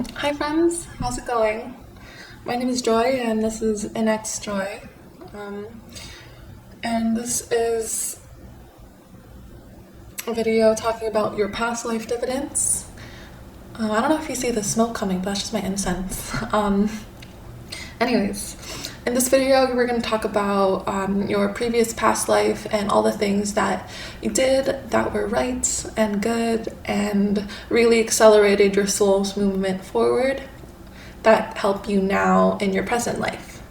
Hi friends, how's it going? My name is Joy and this is NX Joy. Um, and this is a video talking about your past life dividends. I don't know if you see the smoke coming, but that's just my incense. Anyways, in this video we're going to talk about your previous past life and all the things that you did that were right and good and really accelerated your soul's movement forward that help you now in your present life.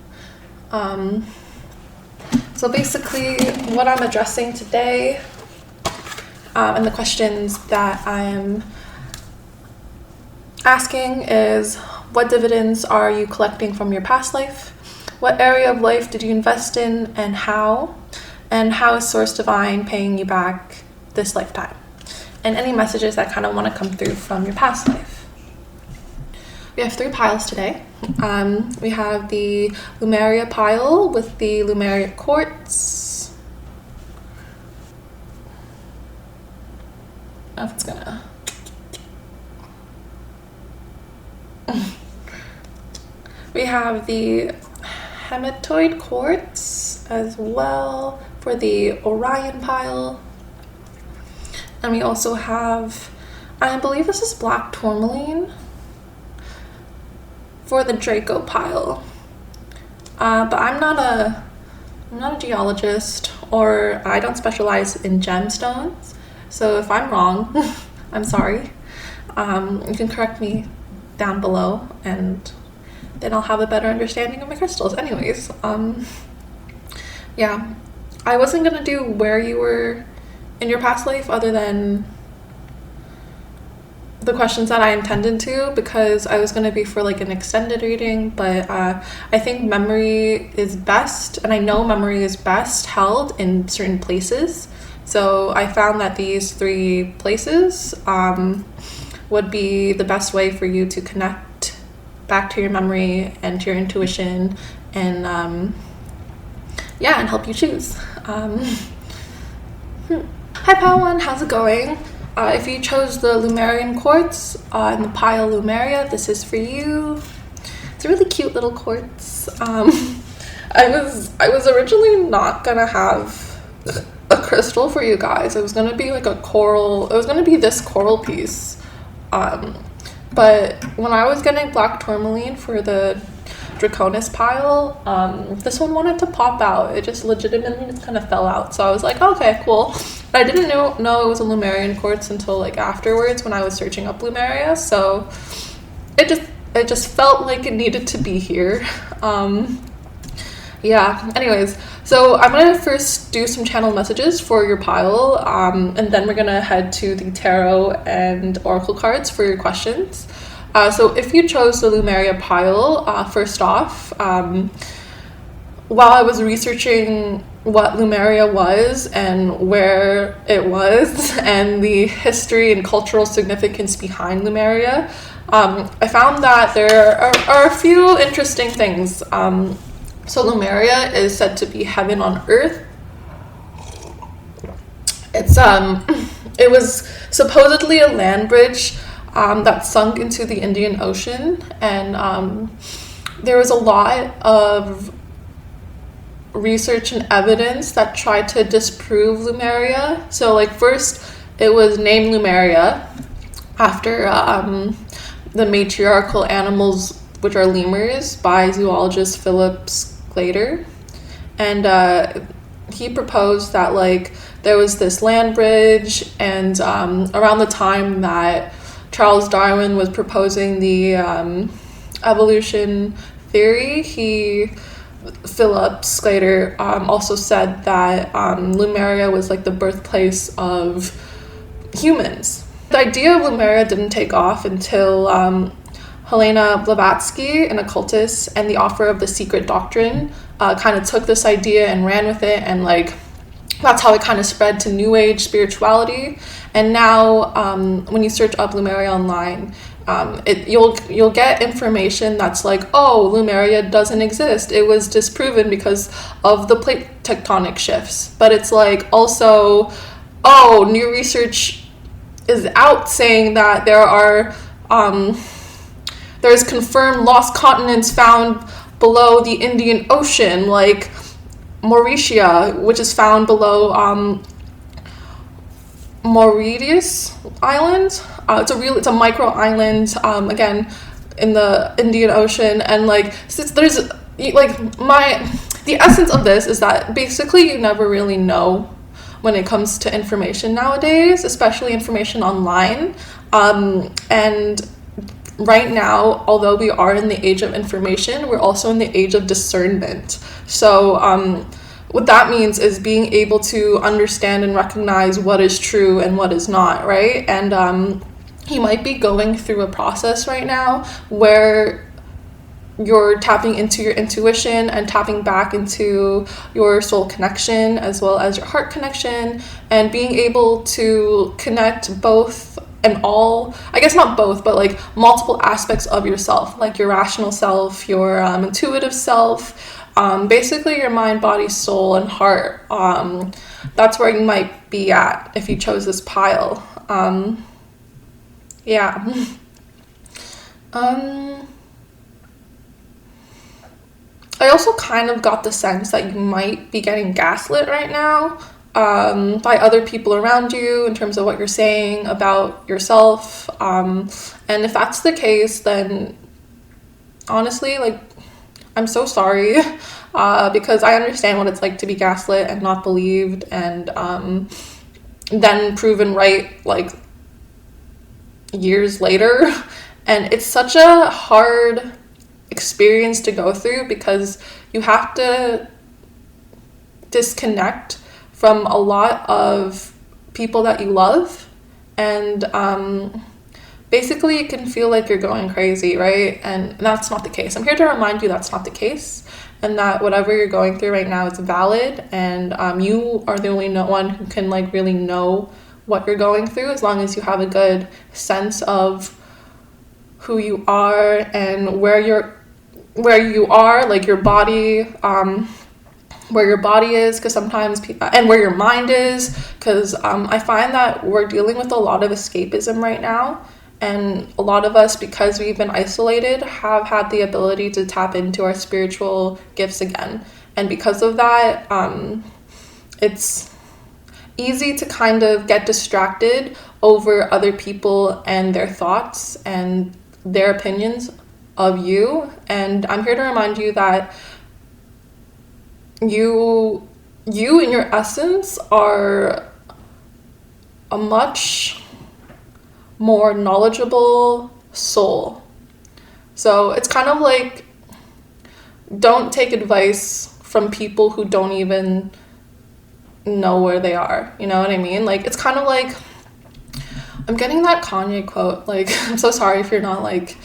So basically what I'm addressing today and the questions that I'm asking is, what dividends are you collecting from your past life? What area of life did you invest in and how? And how is Source Divine paying you back this lifetime? And any messages that kind of want to come through from your past life. We have 3 piles today. We have the Lumeria pile with the Lumeria quartz. I don't know if it's gonna... We have the hematoid quartz as well for the Orion pile. And we also have, I believe this is black tourmaline for the Draco pile. But I'm not a geologist, or I don't specialize in gemstones. So if I'm wrong, I'm sorry. You can correct me down below and then I'll have a better understanding of my crystals. Anyways, yeah, I wasn't gonna do where you were in your past life other than the questions that I intended to, because I was gonna be for like an extended reading, but I think memory is best, and I know memory is best held in certain places. So I found that these 3 places would be the best way for you to connect back to your memory and to your intuition, and and help you choose. Hi Pile 1, how's it going? If you chose the Lumerian quartz in the pile Lumeria, this is for you. It's a really cute little quartz. I was originally not gonna have a crystal for you guys. It was gonna be like a coral. It was gonna be this coral piece. But when I was getting black tourmaline for the Draconis pile, this one wanted to pop out. It just legitimately just kind of fell out. So I was like, okay, cool. But I didn't know it was a Lumerian quartz until like afterwards when I was searching up Lumeria. So it just felt like it needed to be here. Yeah, anyways, so I'm gonna first do some channel messages for your pile, and then we're gonna head to the tarot and oracle cards for your questions. So if you chose the Lumeria pile, first off, while I was researching what Lumeria was and where it was and the history and cultural significance behind Lumeria, I found that there are a few interesting things. So Lumeria is said to be heaven on earth. It was supposedly a land bridge that sunk into the Indian Ocean, and there was a lot of research and evidence that tried to disprove Lumeria. So like first it was named Lumeria after the matriarchal animals, which are lemurs, by zoologist Philip Sclater, and he proposed that like there was this land bridge, and around the time that Charles Darwin was proposing the evolution theory, Philip Sclater also said that Lumeria was like the birthplace of humans. The idea of Lumeria didn't take off until Helena Blavatsky, an occultist, and the author of The Secret Doctrine kind of took this idea and ran with it, and like that's how it kind of spread to New Age spirituality. And now when you search up Lumeria online, you'll get information that's like, oh, Lumeria doesn't exist. It was disproven because of the plate tectonic shifts. But it's like also, oh, new research is out saying that there are there's confirmed lost continents found below the Indian Ocean, like Mauritius, which is found below Mauritius Island. It's a micro island, again, in the Indian Ocean. And like, since there's like the essence of this is that basically you never really know when it comes to information nowadays, especially information online. And right now, although we are in the age of information, we're also in the age of discernment. So what that means is being able to understand and recognize what is true and what is not, right? And you might be going through a process right now where you're tapping into your intuition and tapping back into your soul connection as well as your heart connection, and being able to connect both and all, I guess not both, but like multiple aspects of yourself, like your rational self, your intuitive self, basically your mind, body, soul, and heart. That's where you might be at if you chose this pile. Yeah. I also kind of got the sense that you might be getting gaslit right now, by other people around you in terms of what you're saying about yourself. And if that's the case, then honestly, like, I'm so sorry, because I understand what it's like to be gaslit and not believed, and then proven right like years later. And it's such a hard experience to go through because you have to disconnect from a lot of people that you love, and basically it can feel like you're going crazy, right? And that's not the case. I'm here to remind you that's not the case, and that whatever you're going through right now is valid, and you are the only one who can like really know what you're going through, as long as you have a good sense of who you are and where you are, like your body, where your body is, because sometimes people, and where your mind is, because I find that we're dealing with a lot of escapism right now, and a lot of us, because we've been isolated, have had the ability to tap into our spiritual gifts again. And because of that, it's easy to kind of get distracted over other people and their thoughts and their opinions of you. And I'm here to remind you that you in your essence are a much more knowledgeable soul. So it's kind of like, don't take advice from people who don't even know where they are, you know what I mean? Like, it's kind of like, I'm getting that Kanye quote, like, I'm so sorry if you're not like,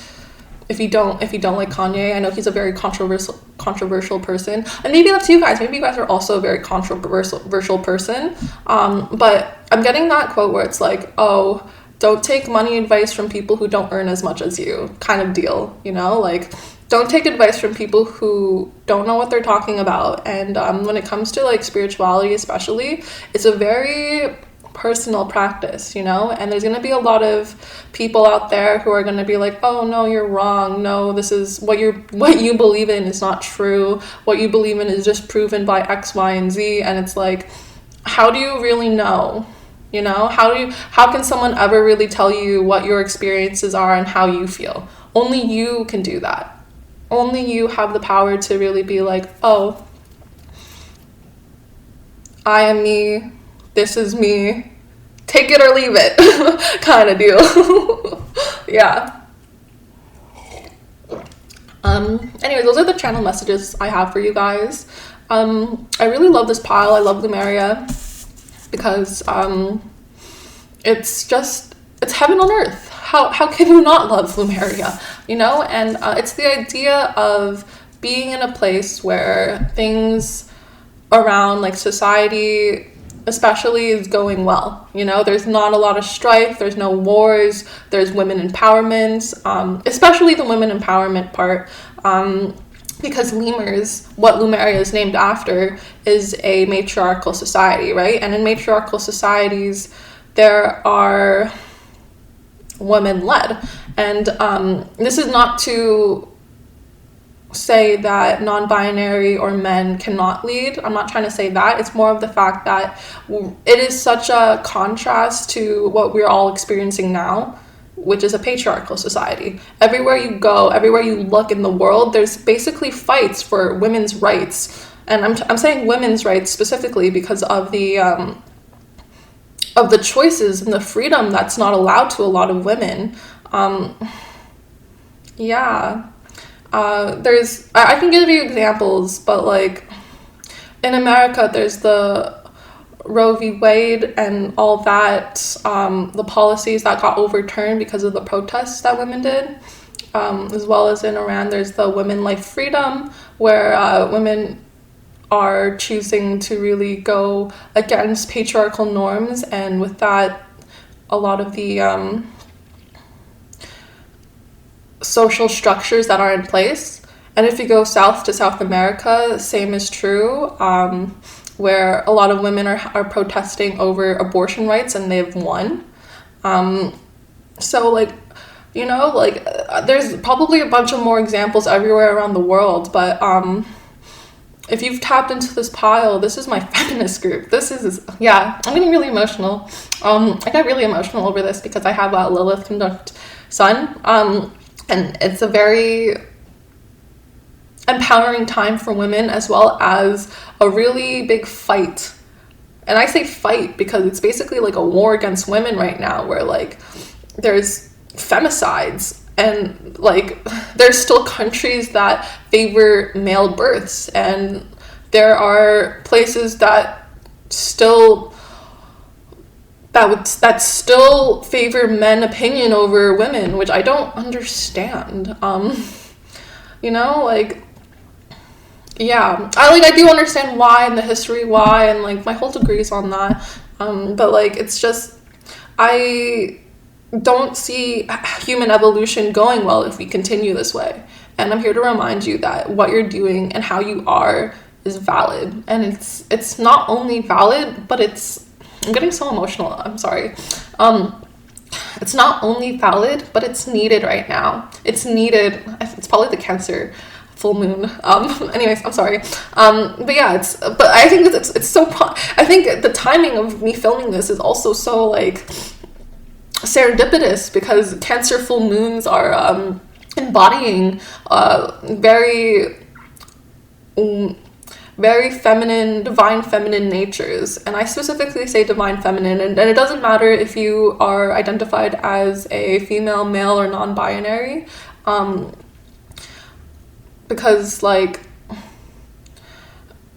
if you don't like Kanye. I know he's a very controversial person, and maybe that's you guys. Maybe you guys are also a very controversial person. But I'm getting that quote where it's like, oh, don't take money advice from people who don't earn as much as you, kind of deal, you know? Like, don't take advice from people who don't know what they're talking about. And when it comes to like spirituality especially, it's a very personal practice, you know? And there's going to be a lot of people out there who are going to be like, oh no, you're wrong, no, this is what you believe in is not true, what you believe in is just proven by X, Y, and Z. And it's like, how do you really know? You know, how can someone ever really tell you what your experiences are and how you feel? Only you can do that. Only you have the power to really be like, oh, I am me, this is me, take it or leave it, kind of deal. Yeah. Anyway, those are the channel messages I have for you guys. I really love this pile. I love Lumeria because it's heaven on earth. How can you not love Lumeria, you know? And it's the idea of being in a place where things around like society especially is going well, you know? There's not a lot of strife, there's no wars, there's women empowerment, especially the women empowerment part, because lemurs, what Lumeria is named after, is a matriarchal society, right? And in matriarchal societies, there are women led. And this is not to say that non-binary or men cannot lead. I'm not trying to say that. It's more of the fact that it is such a contrast to what we're all experiencing now, which is a patriarchal society. Everywhere you go, everywhere you look in the world, there's basically fights for women's rights. And I'm saying women's rights specifically because of the choices and the freedom that's not allowed to a lot of women. I can give you examples, but like in America, there's the Roe v. Wade and all that, the policies that got overturned because of the protests that women did, as well as in Iran, there's the Women Life Freedom, where women are choosing to really go against patriarchal norms, and with that, a lot of the social structures that are in place. And if you go south to South America, the same is true, where a lot of women are protesting over abortion rights, and they've won. So like, you know, like there's probably a bunch of more examples everywhere around the world, but if you've tapped into this pile, this is my feminist group. This is, yeah, I'm getting really emotional. I got really emotional over this because I have a Lilith conjunct sun, and it's a very empowering time for women, as well as a really big fight. And I say fight because it's basically like a war against women right now, where like there's femicides, and like there's still countries that favor male births, and there are places that still favor men opinion over women, which I don't understand. You know, like, yeah, I do understand why, and the history why, and like my whole degree's on that, but like it's just, I don't see human evolution going well if we continue this way. And I'm here to remind you that what you're doing and how you are is valid, and it's not only valid, but I'm getting so emotional, I'm sorry. It's not only valid, but it's needed right now. It's needed. It's probably the Cancer full moon. Anyways, I'm sorry. But yeah, but I think it's so, I think the timing of me filming this is also so like serendipitous, because Cancer full moons are embodying very feminine, divine feminine natures. And I specifically say divine feminine, and it doesn't matter if you are identified as a female, male, or non-binary, because like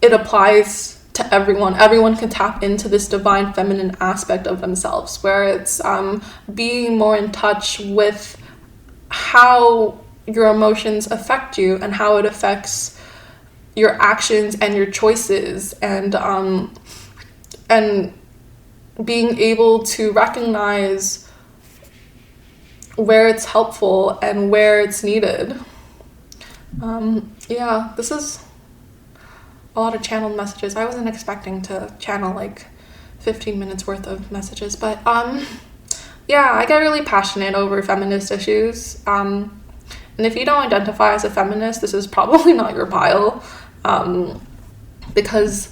it applies to everyone. Everyone can tap into this divine feminine aspect of themselves, where it's being more in touch with how your emotions affect you and how it affects your actions and your choices, and being able to recognize where it's helpful and where it's needed. Yeah, this is a lot of channeled messages. I wasn't expecting to channel like 15 minutes worth of messages, but yeah, I get really passionate over feminist issues. And if you don't identify as a feminist, this is probably not your pile. Because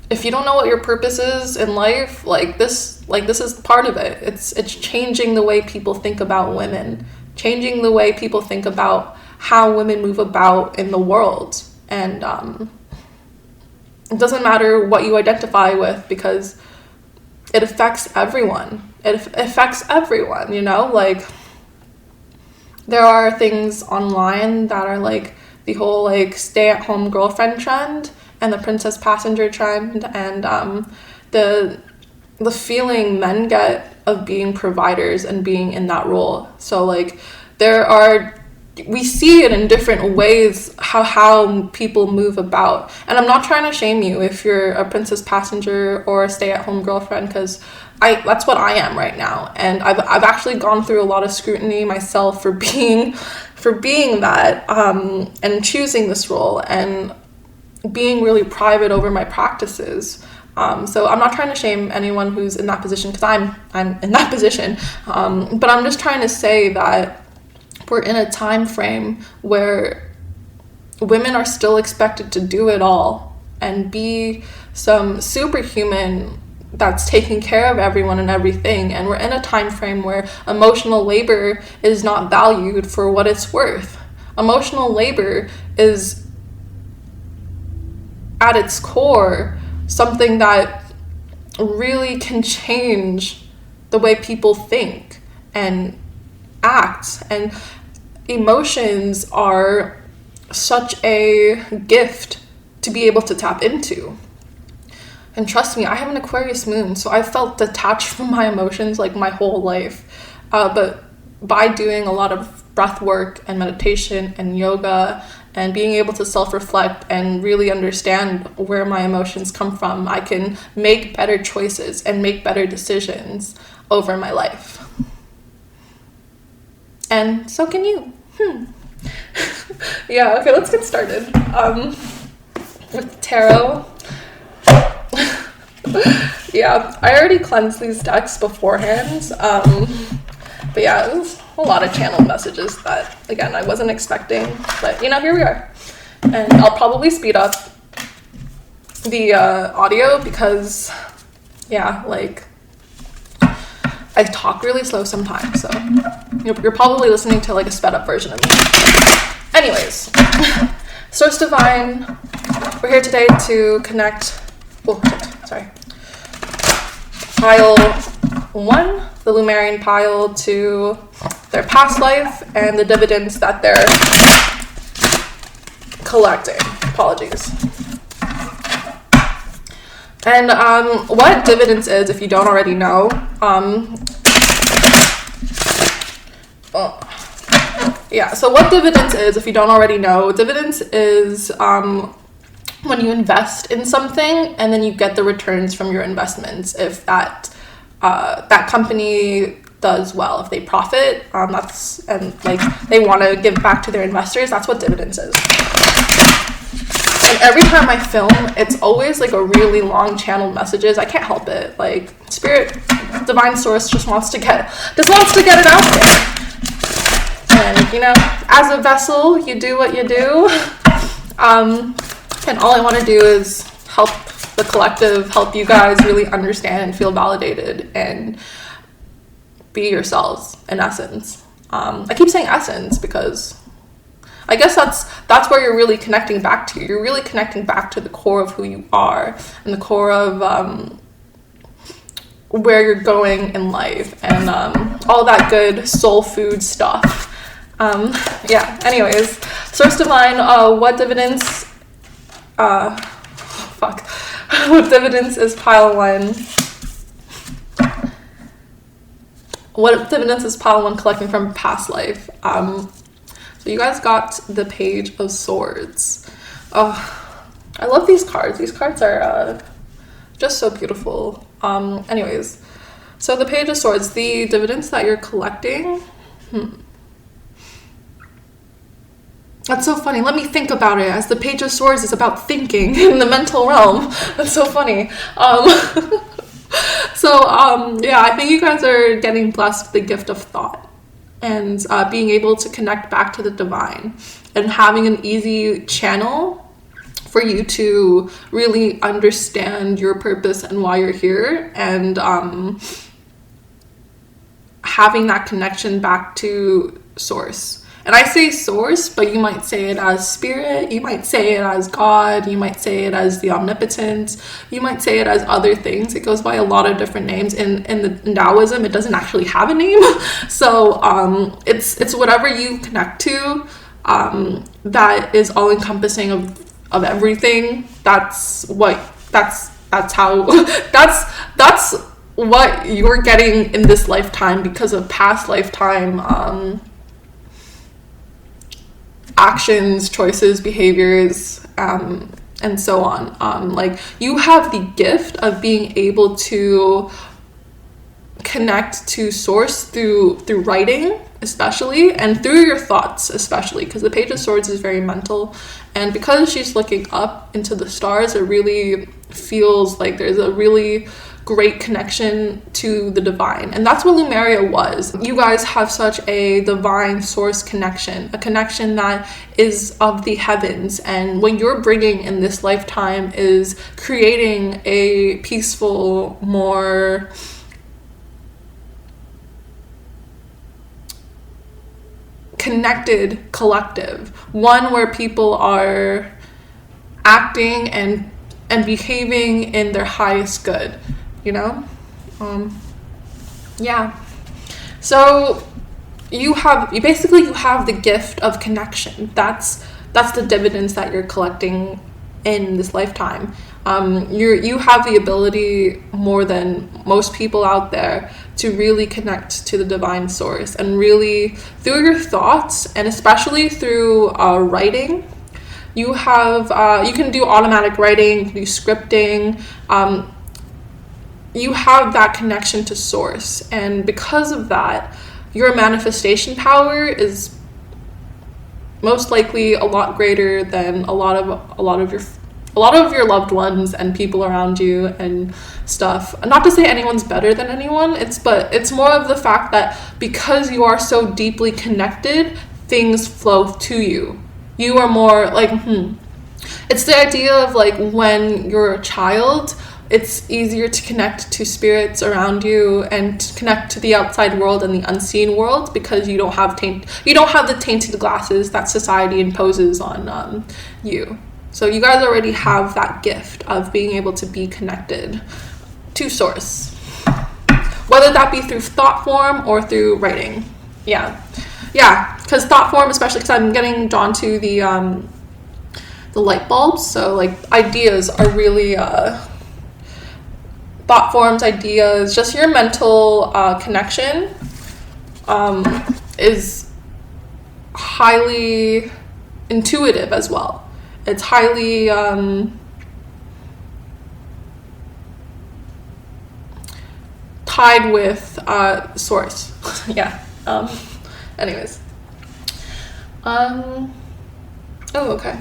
if you don't know what your purpose is in life, this is part of it. It's changing the way people think about women, changing the way people think about how women move about in the world. And it doesn't matter what you identify with, because it affects everyone. It affects everyone, you know? Like, there are things online that are like the whole like stay-at-home girlfriend trend and the princess passenger trend, and the feeling men get of being providers and being in that role. So like we see it in different ways how people move about. And I'm not trying to shame you if you're a princess passenger or a stay-at-home girlfriend, because that's what I am right now. And I've actually gone through a lot of scrutiny myself for being that, and choosing this role and being really private over my practices. So I'm not trying to shame anyone who's in that position, because I'm in that position. But I'm just trying to say that we're in a time frame where women are still expected to do it all and be some superhuman that's taking care of everyone and everything. And we're in a time frame where emotional labor is not valued for what it's worth. Emotional labor is, at its core, something that really can change the way people think and act. And emotions are such a gift to be able to tap into. And trust me, I have an Aquarius moon, so I've felt detached from my emotions like my whole life. But by doing a lot of breath work and meditation and yoga and being able to self-reflect and really understand where my emotions come from, I can make better choices and make better decisions over my life. And so can you. Yeah, okay, let's get started. With tarot. Yeah, I already cleansed these decks beforehand. But yeah, it was a lot of channeled messages that, again, I wasn't expecting. But, here we are. And I'll probably speed up the audio because, yeah, like, I talk really slow sometimes. So you're probably listening to, like, a sped up version of me. Anyways, Source Divine, we're here today to connect... Oh, sorry. Pile 1, the Lumarian pile, to their past life and the dividends that they're collecting. Apologies. And what dividends is, if you don't already know, so what dividends is, if you don't already know, dividends is when you invest in something and then you get the returns from your investments. If that company does well, if they profit, they want to give back to their investors, that's what dividends is. And every time I film, it's always like a really long channeled messages. I can't help it. Like, spirit, divine source just wants to get it out there. And as a vessel, you do what you do. And all I want to do is help the collective, help you guys really understand and feel validated and be yourselves, in essence. I keep saying essence because I guess that's where you're really connecting back to. You're really connecting back to the core of who you are and the core of where you're going in life and all that good soul food stuff. Anyways, Source Divine, what dividends... What dividends is pile 1? What dividends is pile 1 collecting from past life? So you guys got the Page of Swords. Oh, I love these cards. These cards are just so beautiful. Anyways, so the Page of Swords, the dividends that you're collecting. That's so funny. Let me think about it, as the Page of Swords is about thinking in the mental realm. That's so funny. I think you guys are getting blessed with the gift of thought and being able to connect back to the divine and having an easy channel for you to really understand your purpose and why you're here, and having that connection back to source. And I say source, but you might say it as spirit, you might say it as God, you might say it as the omnipotent, you might say it as other things. It goes by a lot of different names. In Taoism, it doesn't actually have a name. So it's whatever you connect to that is all encompassing of everything. That's what you're getting in this lifetime because of past lifetime actions, choices, behaviors, and so on. Like, you have the gift of being able to connect to source through writing, especially, and through your thoughts, especially, because the Page of Swords is very mental. And because she's looking up into the stars, it really feels like there's a really great connection to the divine. And that's what Lumeria was. You guys have such a divine source connection, a connection that is of the heavens. And what you're bringing in this lifetime is creating a peaceful, more connected collective, one where people are acting and behaving in their highest good, you know? Yeah. So you have the gift of connection. That's the dividends that you're collecting in this lifetime. You have the ability, more than most people out there, to really connect to the divine source, and really through your thoughts, and especially through writing. You can do automatic writing, you can do scripting. You have that connection to source, and because of that, your manifestation power is most likely a lot greater than a lot of your loved ones and people around you and stuff. Not to say anyone's better than anyone, but it's more of the fact that because you are so deeply connected, things flow to you. You are more like, It's the idea of like when you're a child, it's easier to connect to spirits around you and to connect to the outside world and the unseen world, because you don't have the tainted glasses that society imposes on you. So you guys already have that gift of being able to be connected to source, whether that be through thought form or through writing. Yeah, because thought form, especially because I'm getting drawn to the light bulbs. So like ideas are really thought forms, ideas, just your mental connection is highly intuitive as well. It's highly tied with source. Yeah. Anyways. Oh, okay.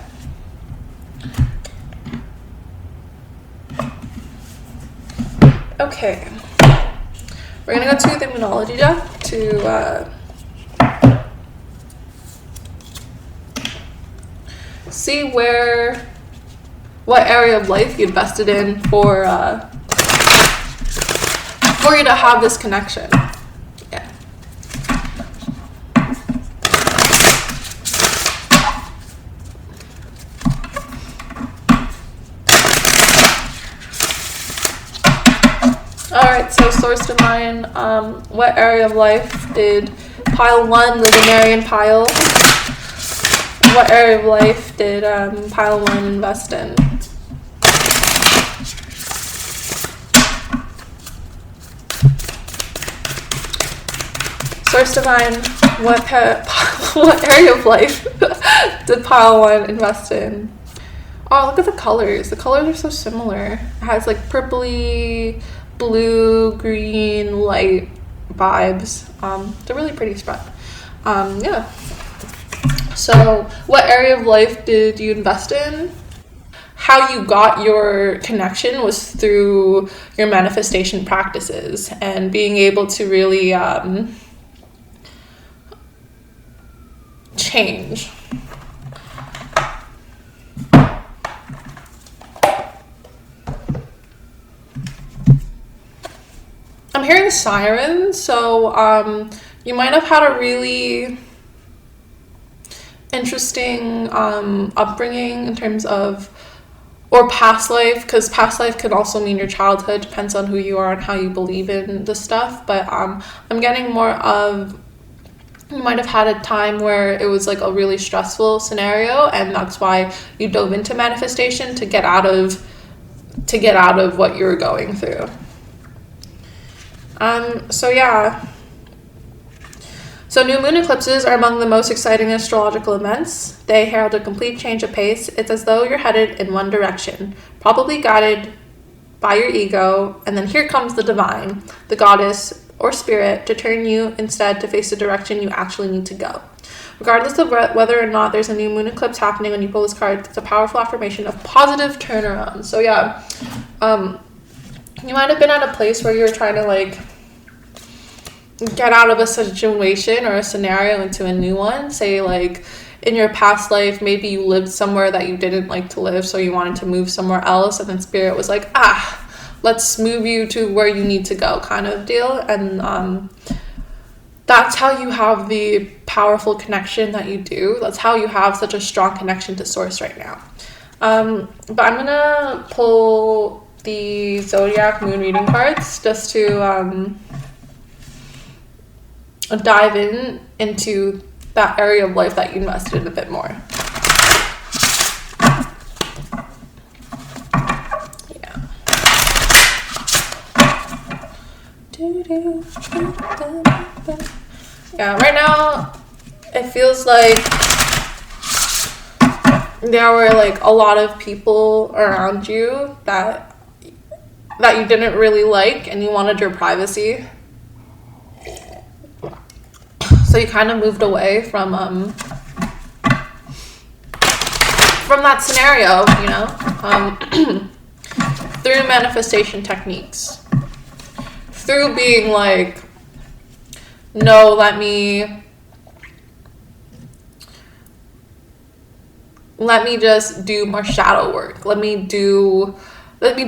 Okay. We're gonna go to the Immunology deck to see what area of life you invested in for you to have this connection. Yeah. Alright, so Source Divine, what area of life did pile 1, the Lunarian pile, what area of life did pile 1 invest in? Source Divine, what area of life did pile 1 invest in? Oh, look at the colors. The colors are so similar. It has like purpley, blue, green, light vibes. It's a really pretty spread. Yeah. So what area of life did you invest in? How you got your connection was through your manifestation practices and being able to really change. I'm hearing sirens, so you might have had a really interesting upbringing in terms of, or past life, because past life could also mean your childhood, depends on who you are and how you believe in the stuff, but I'm getting more of, you might have had a time where it was like a really stressful scenario, and that's why you dove into manifestation to get out of what you were going through. So yeah. So new moon eclipses are among the most exciting astrological events. They herald a complete change of pace. It's as though you're headed in one direction, probably guided by your ego, and then here comes the divine, the goddess or spirit, to turn you instead to face the direction you actually need to go. Regardless of whether or not there's a new moon eclipse happening when you pull this card, it's a powerful affirmation of positive turnaround. So yeah, You might have been at a place where you were trying to like get out of a situation or a scenario into a new one. Say like in your past life, maybe you lived somewhere that you didn't like to live, so you wanted to move somewhere else, and then spirit was like, let's move you to where you need to go, kind of deal. And that's how you have the powerful connection that you do. That's how you have such a strong connection to source right now. But I'm gonna pull the zodiac moon reading cards just to dive into that area of life that you invested in a bit more. Yeah, right now it feels like there were like a lot of people around you that you didn't really like, and you wanted your privacy. So you kind of moved away from that scenario, you know, through manifestation techniques, through being like, no, let me just do more shadow work. Let me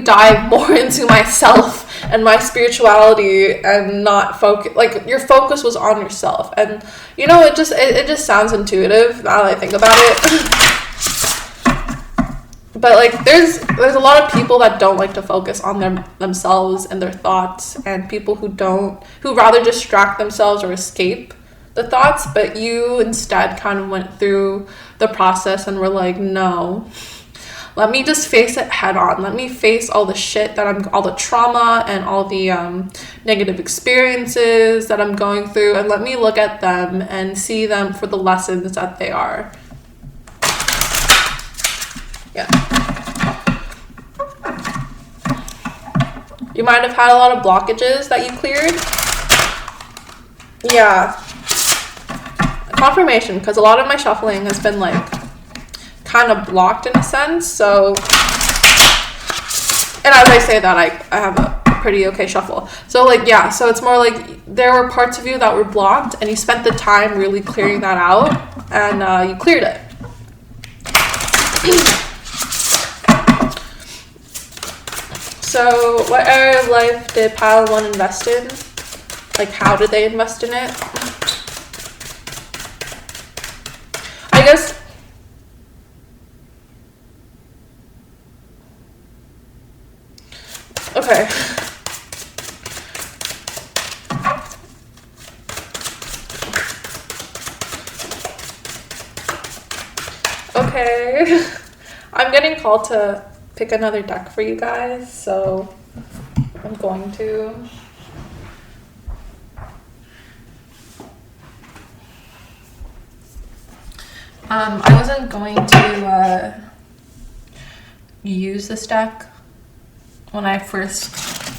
dive more into myself and my spirituality, and not focus, like your focus was on yourself. And you know, it just sounds intuitive now that I think about it. But like there's a lot of people that don't like to focus on themselves and their thoughts, and people who rather distract themselves or escape the thoughts. But you instead kind of went through the process and were like, no, let me just face it head on. Let me face all the shit all the trauma and all the negative experiences that I'm going through, and let me look at them and see them for the lessons that they are. Yeah. You might have had a lot of blockages that you cleared. Yeah. Confirmation, because a lot of my shuffling has been like kind of blocked in a sense. So, and as I say that, I have a pretty okay shuffle. So like, yeah, so it's more like there were parts of you that were blocked, and you spent the time really clearing that out, and you cleared it. So what area of life did pile 1 invest in? Like, how did they invest in it? I guess okay. Okay. I'm getting called to pick another deck for you guys, so I'm going to. I wasn't going to use this deck when I first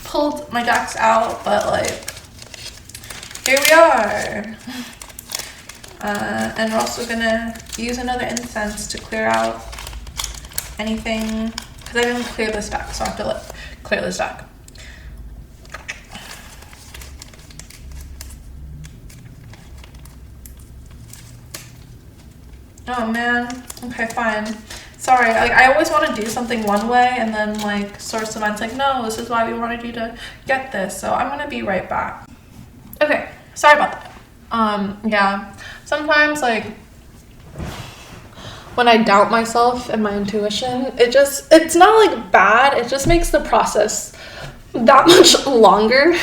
pulled my decks out, but like, here we are. And we're also gonna use another incense to clear out anything, because I didn't clear this deck, so I have to clear this deck. Oh man, okay, fine. Sorry, like I always want to do something one way, and then like Source Divine's like, no, this is why we wanted you to get this, so I'm gonna be right back. Okay, sorry about that. Yeah, sometimes like when I doubt myself and my intuition, it's not like bad, it just makes the process that much longer,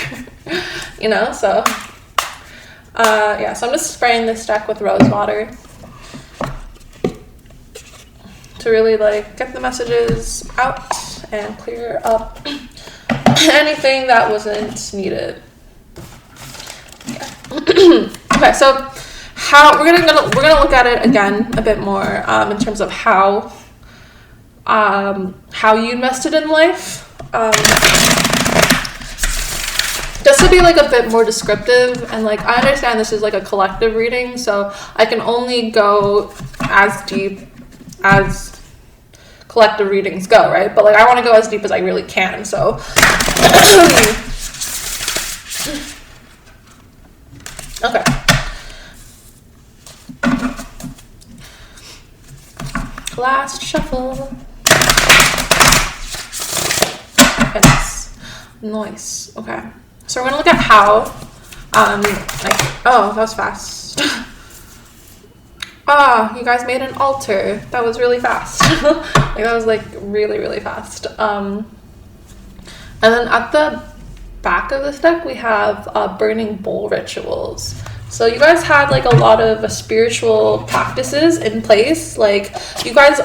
you know, so yeah, so I'm just spraying this deck with rose water to really like get the messages out and clear up anything that wasn't needed. Yeah. Okay, so how we're gonna look at it again a bit more in terms of how you invested in life. Just to be like a bit more descriptive, and like I understand this is like a collective reading, so I can only go as deep as collective readings go, right? But like I want to go as deep as I really can. So okay. Last shuffle. Nice. Okay. So we're gonna look at how, like, oh, that was fast. You guys made an altar. That was really fast. Like that was like really, really fast. And then at the back of this deck we have burning bowl rituals. So you guys had like a lot of spiritual practices in place. Like you guys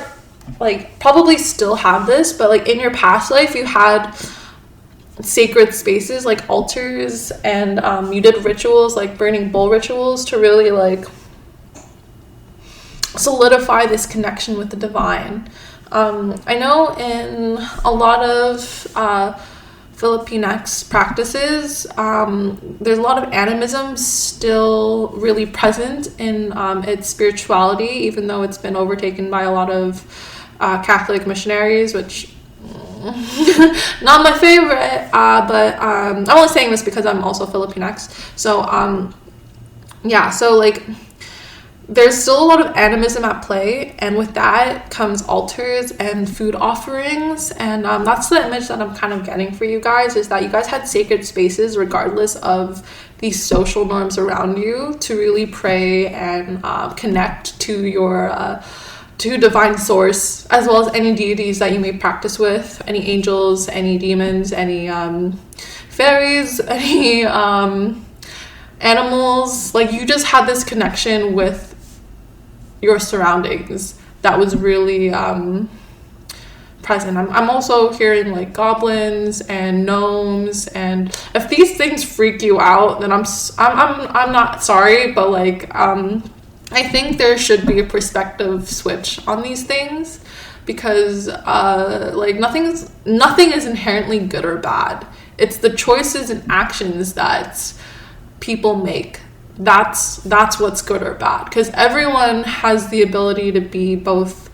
like probably still have this, but like in your past life you had sacred spaces like altars, and you did rituals like burning bowl rituals to really like solidify this connection with the divine. I know in a lot of Filipinx practices, there's a lot of animism still really present in its spirituality, even though it's been overtaken by a lot of Catholic missionaries, which not my favorite, but I'm only saying this because I'm also Filipinx. So yeah, so like there's still a lot of animism at play, and with that comes altars and food offerings, and that's the image that I'm kind of getting for you guys, is that you guys had sacred spaces regardless of these social norms around you to really pray and connect to your to divine source, as well as any deities that you may practice with, any angels, any demons, any fairies, any animals. Like you just had this connection with your surroundings that was really present. I'm also hearing like goblins and gnomes, and if these things freak you out, then I'm not sorry, but like I think there should be a perspective switch on these things, because like nothing is inherently good or bad. It's the choices and actions that people make. That's what's good or bad, because everyone has the ability to be both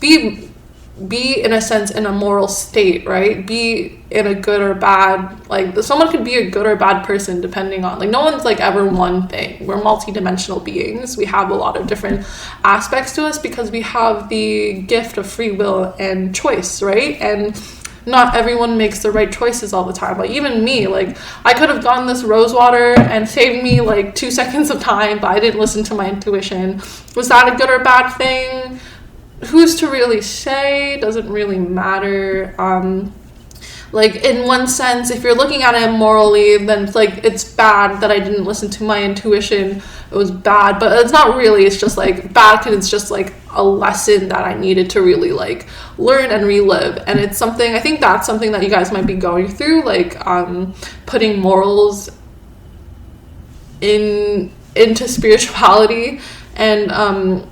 be in a sense in a moral state, right? Be in a good or bad, like someone could be a good or bad person depending on, like no one's like ever one thing. We're multidimensional beings. We have a lot of different aspects to us because we have the gift of free will and choice, right? And not everyone makes the right choices all the time. Like even me, like I could have gotten this rose water and saved me like 2 seconds of time, but I didn't listen to my intuition. Was that a good or bad thing? Who's to really say? Doesn't really matter. Like in one sense, if you're looking at it morally, then it's like it's bad that I didn't listen to my intuition. It was bad, but it's not really. It's just like bad because it's just like a lesson that I needed to really like learn and relive. And it's something, I think that's something that you guys might be going through, like putting morals into spirituality, and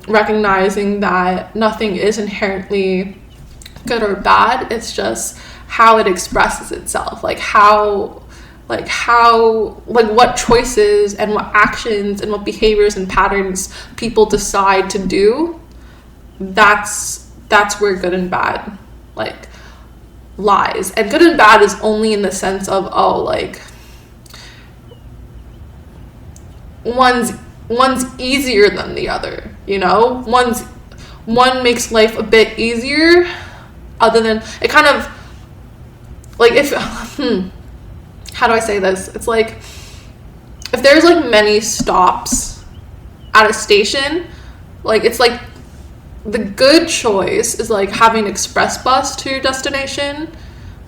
recognizing that nothing is inherently good or bad. It's just how it expresses itself, like what choices and what actions and what behaviors and patterns people decide to do. That's where good and bad like lies. And good and bad is only in the sense of, oh, like one's easier than the other, you know? One makes life a bit easier, other than it kind of like, if how do I say this? It's like if there's like many stops at a station, like it's like the good choice is like having an express bus to your destination,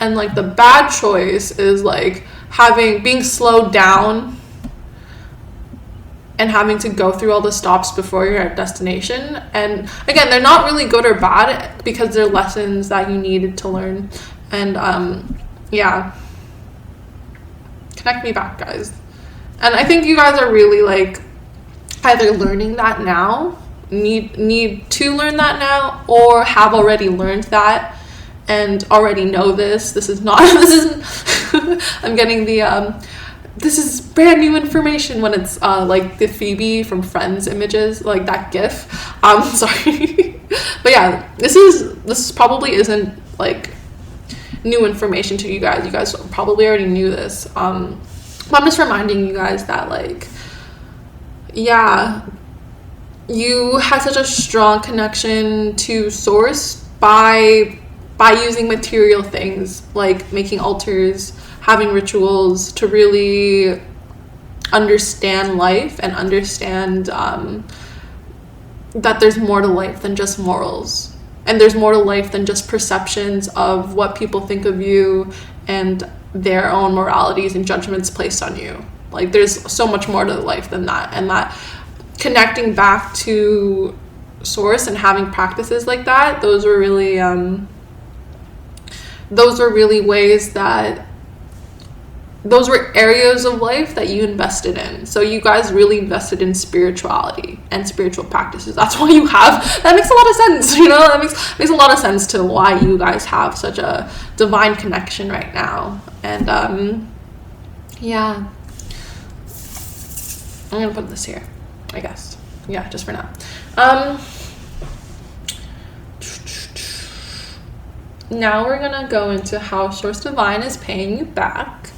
and like the bad choice is like being slowed down and having to go through all the stops before you're at destination. And again, they're not really good or bad because they're lessons that you needed to learn. And yeah, connect me back, guys. And I think you guys are really like either learning that now, need to learn that now, or have already learned that and already know this. This is not I'm getting the this is brand new information when it's like the Phoebe from Friends images, like that GIF. Sorry, but yeah, this probably isn't like new information to you guys. You guys probably already knew this. But I'm just reminding you guys that, like, yeah, you had such a strong connection to source by using material things, like making altars, having rituals, to really understand life and understand that there's more to life than just morals, and there's more to life than just perceptions of what people think of you and their own moralities and judgments placed on you. Like, there's so much more to life than that, and that connecting back to source and having practices like that, those were really ways that, those were areas of life that you invested in. So you guys really invested in spirituality and spiritual practices. That's why you have, that makes a lot of sense, you know, that makes a lot of sense to why you guys have such a divine connection right now. And yeah, I'm gonna put this here, I guess. Yeah, just for now. Now we're gonna go into how Source Divine is paying you back.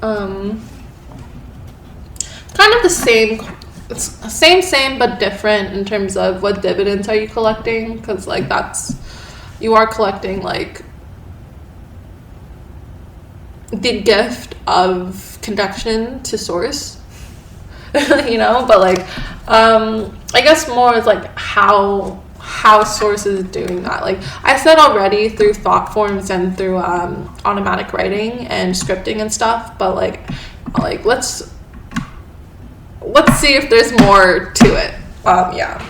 Kind of the same, it's same but different in terms of what dividends are you collecting, because like you are collecting like the gift of connection to source, you know, but like I guess more is like how source is doing that. Like I said already, through thought forms and through automatic writing and scripting and stuff, but like let's see if there's more to it. Yeah.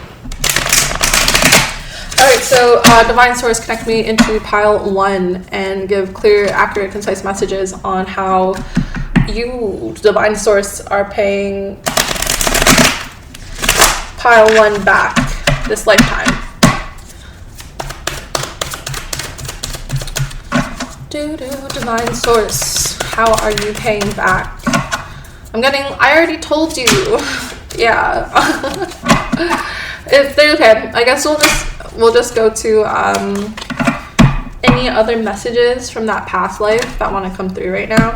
All right, so Divine Source, connect me into pile 1 and give clear, accurate, concise messages on how you, Divine Source, are paying pile 1 back this lifetime. Divine Source, how are you paying back? I already told you. Yeah. If they're okay, I guess we'll just go to any other messages from that past life that want to come through right now.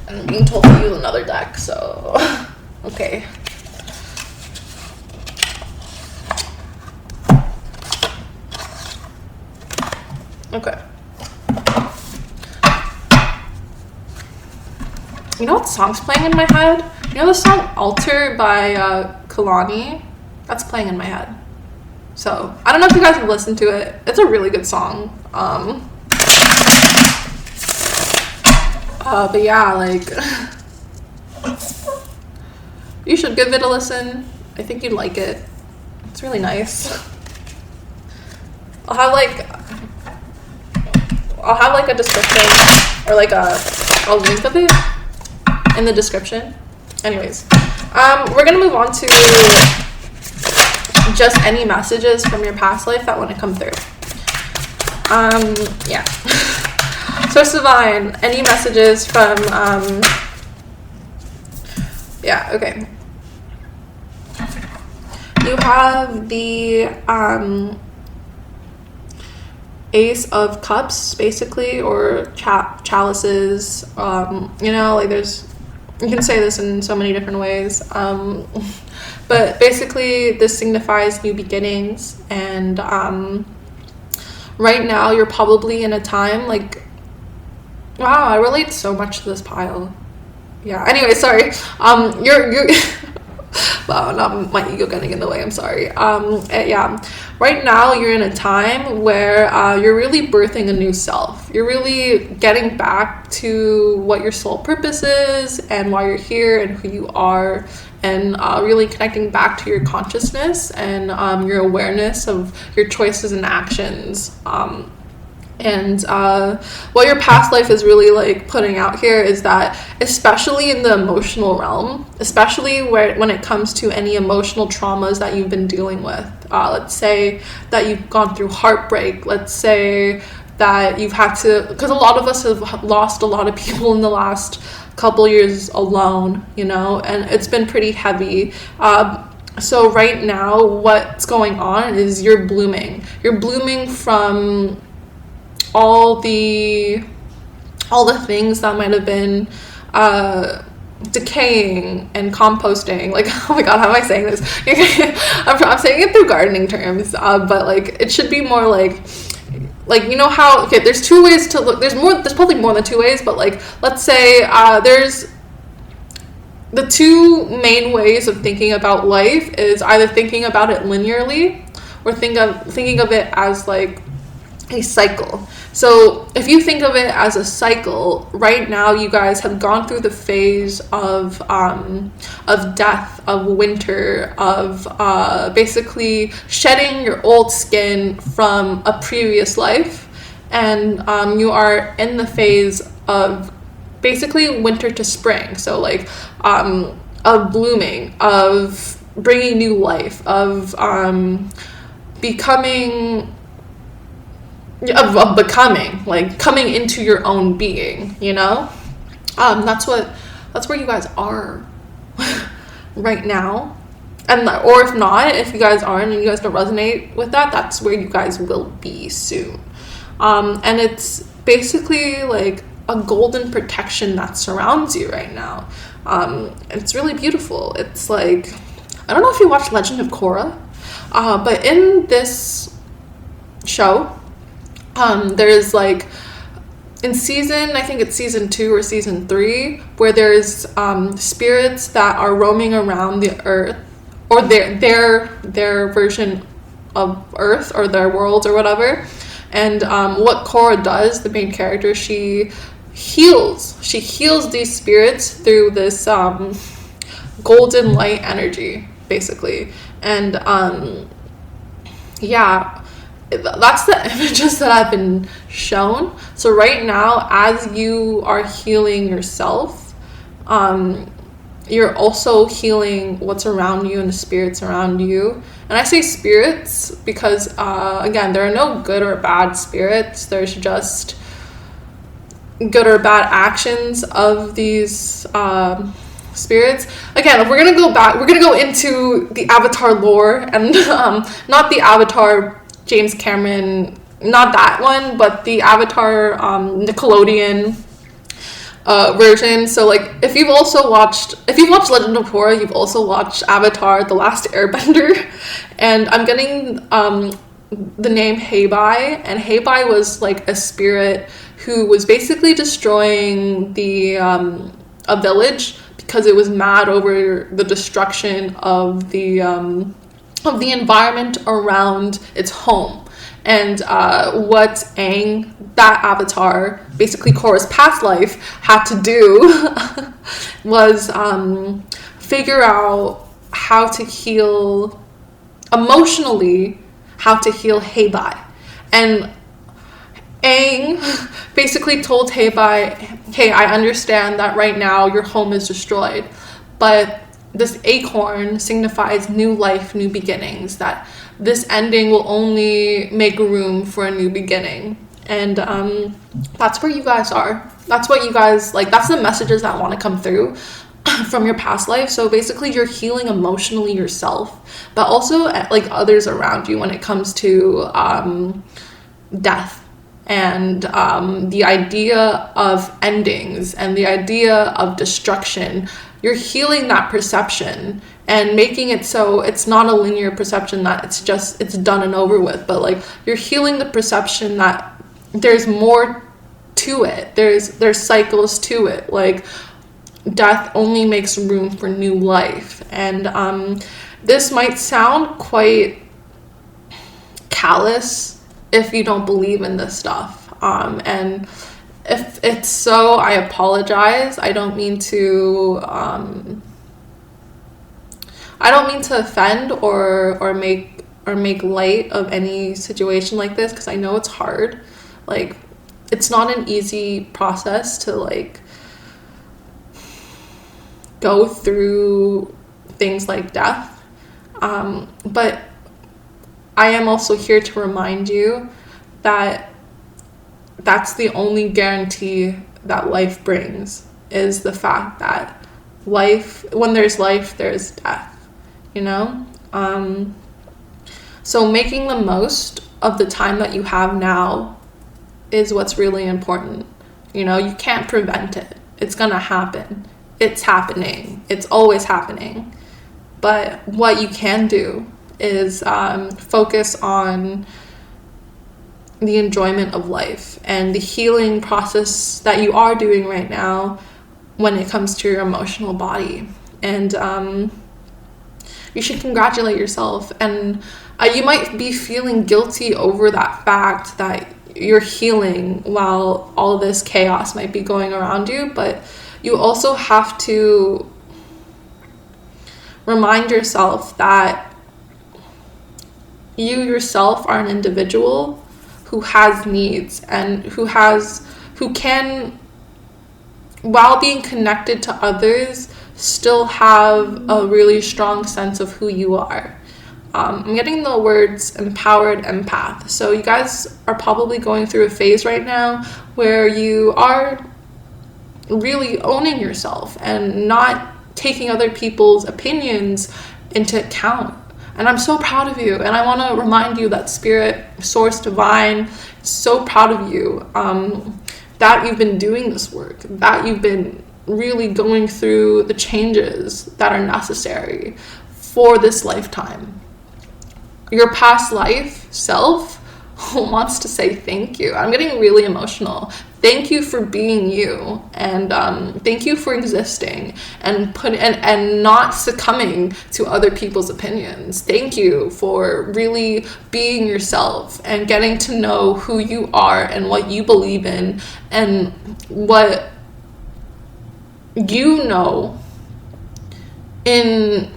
I'm being told to use another deck, so okay. Okay. You know what song's playing in my head? You know the song Altar by Kehlani? That's playing in my head. So, I don't know if you guys have listened to it. It's a really good song. But yeah, like, you should give it a listen. I think you'd like it. It's really nice. I'll have like a description, or like a link of it in the description. Anyways, we're gonna move on to just any messages from your past life that want to come through. Yeah. Source Divine, any messages from yeah, okay. You have the Ace of Cups, basically, or chalices. You know, like you can say this in so many different ways. But basically, this signifies new beginnings. And right now, you're probably in a time like, wow, I relate so much to this pile. Yeah. Anyway, sorry. You're wow, not my ego getting in the way, I'm sorry. Yeah, right now you're in a time where you're really birthing a new self. You're really getting back to what your soul purpose is and why you're here and who you are, and really connecting back to your consciousness and your awareness of your choices and actions. And what your past life is really like putting out here is that, especially in the emotional realm, especially when it comes to any emotional traumas that you've been dealing with, let's say that you've gone through heartbreak, let's say that you've had to, because a lot of us have lost a lot of people in the last couple years alone, you know, and it's been pretty heavy. So right now, what's going on is you're blooming. You're blooming from all the things that might have been decaying and composting. Like, oh my god, how am I saying this? I'm saying it through gardening terms, but like it should be more like you know how, okay, there's two ways to look. There's probably more than two ways, but like, let's say there's the two main ways of thinking about life is either thinking about it linearly or thinking of it as like a cycle. So if you think of it as a cycle, right now you guys have gone through the phase of death, of winter, of basically shedding your old skin from a previous life, and you are in the phase of basically winter to spring. So like of blooming, of bringing new life, of becoming, like coming into your own being, you know. That's where you guys are right now. And or if not, if you guys aren't and you guys don't resonate with that, that's where you guys will be soon. And it's basically like a golden protection that surrounds you right now. It's really beautiful. It's like, I don't know if you watched Legend of Korra, but in this show, there's like, in I think it's season 2 or season 3, where there's spirits that are roaming around the earth, or their version of Earth or their worlds or whatever. And what Korra does, the main character, she heals these spirits through this golden light energy, basically. And yeah, that's the images that I've been shown. So right now, as you are healing yourself, you're also healing what's around you and the spirits around you. And I say spirits because, again, there are no good or bad spirits. There's just good or bad actions of these spirits. Again, if we're gonna go back, we're gonna go into the Avatar lore, and not the Avatar James Cameron, not that one, but the Avatar Nickelodeon version. So like, if you've watched Legend of Korra, you've also watched Avatar The Last Airbender. And I'm getting the name Heibai, and Heibai was like a spirit who was basically destroying a village because it was mad over the destruction of the environment around its home. And what Aang, that avatar, basically Korra's past life, had to do was figure out how to heal emotionally, how to heal Heibai. And Aang basically told Heibai, hey, I understand that right now your home is destroyed, but this acorn signifies new life, new beginnings, that this ending will only make room for a new beginning. And that's where you guys are. That's what you guys, like, that's the messages that want to come through from your past life. So basically you're healing emotionally yourself, but also like others around you when it comes to death and the idea of endings and the idea of destruction. You're healing that perception and making it so it's not a linear perception that it's done and over with, but like you're healing the perception that there's more to it. There's cycles to it. Like, death only makes room for new life. And this might sound quite callous if you don't believe in this stuff. And if it's so, I apologize. I don't mean to offend or make light of any situation like this, because I know it's hard. Like, it's not an easy process to like go through things like death. But I am also here to remind you that that's the only guarantee that life brings, is the fact that when there's life, there's death, you know? So making the most of the time that you have now is what's really important. You know, you can't prevent it. It's gonna happen. It's happening. It's always happening. But what you can do is focus on the enjoyment of life and the healing process that you are doing right now when it comes to your emotional body. And you should congratulate yourself. And you might be feeling guilty over that fact that you're healing while all this chaos might be going around you, but you also have to remind yourself that you yourself are an individual who has needs and who can, while being connected to others, still have a really strong sense of who you are. I'm getting the words empowered empath. So you guys are probably going through a phase right now where you are really owning yourself and not taking other people's opinions into account. And I'm so proud of you. And I want to remind you that Spirit, Source, Divine, is so proud of you, that you've been doing this work, that you've been really going through the changes that are necessary for this lifetime. Your past life self wants to say thank you. I'm getting really emotional. Thank you for being you, and thank you for existing and not succumbing to other people's opinions. Thank you for really being yourself and getting to know who you are and what you believe in and what you know in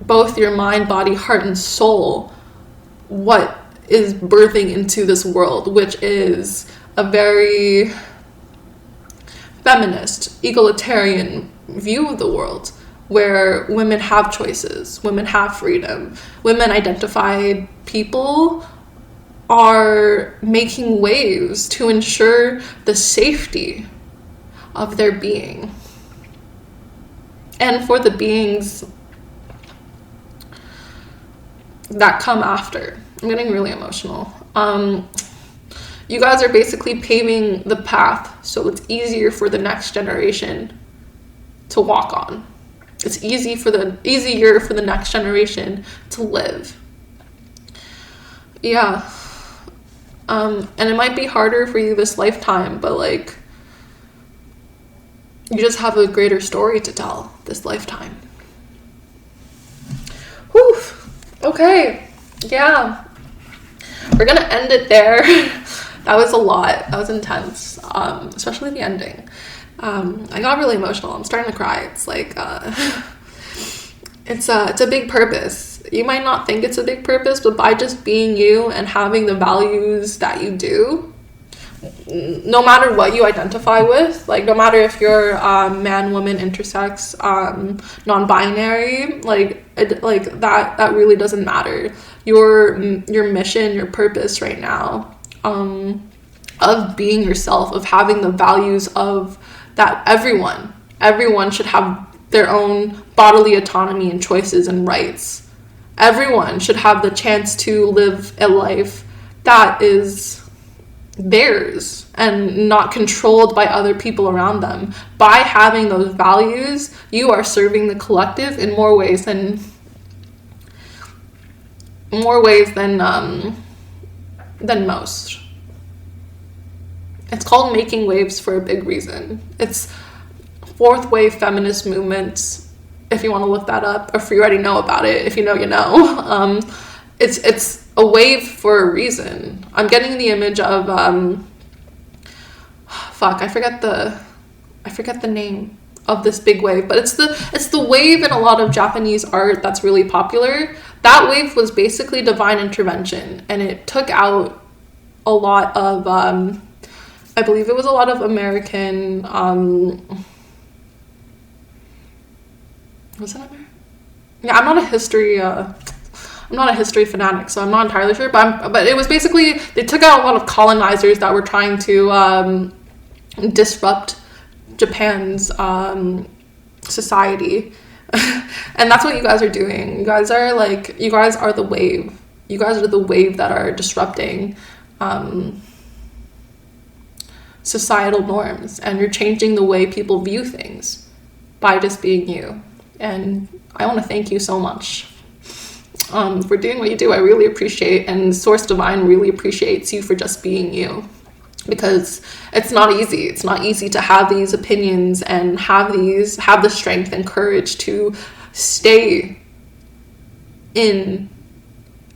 both your mind, body, heart, and soul, what is birthing into this world, which is a very feminist, egalitarian view of the world, where women have choices, women have freedom, women identified people are making waves to ensure the safety of their being. And for the beings that come after. I'm getting really emotional. You guys are basically paving the path so it's easier for the next generation to walk on. It's easier for the next generation to live. Yeah. And it might be harder for you this lifetime, but like, you just have a greater story to tell this lifetime. Whew. Okay. Yeah. We're gonna end it there. That was a lot. That was intense. Especially the ending. I got really emotional. I'm starting to cry. It's like it's a big purpose. You might not think it's a big purpose, but by just being you and having the values that you do, no matter what you identify with, like no matter if you're man, woman, intersex, non-binary, like that really doesn't matter. Your mission, your purpose right now, of being yourself, of having the values of that everyone should have their own bodily autonomy and choices and rights. Everyone should have the chance to live a life that is theirs and not controlled by other people around them. By having those values, you are serving the collective in more ways than most. It's called making waves for a big reason. It's fourth wave feminist movement, if you want to look that up, or if you already know about it, if you know, you know. It's a wave for a reason. I'm getting the image of I forget the name of this big wave, but it's the wave in a lot of Japanese art that's really popular. That wave was basically divine intervention, and it took out a lot of I believe it was a lot of American was it American? Yeah, I'm not a history I'm not a history fanatic, so I'm not entirely sure, but it was basically, they took out a lot of colonizers that were trying to disrupt Japan's society. And that's what you guys are doing. You guys are the wave. You guys are the wave that are disrupting societal norms, and you're changing the way people view things by just being you. And I want to thank you so much for doing what you do. I really appreciate, and Source Divine really appreciates you for just being you, because it's not easy. It's not easy to have these opinions and have the strength and courage to stay in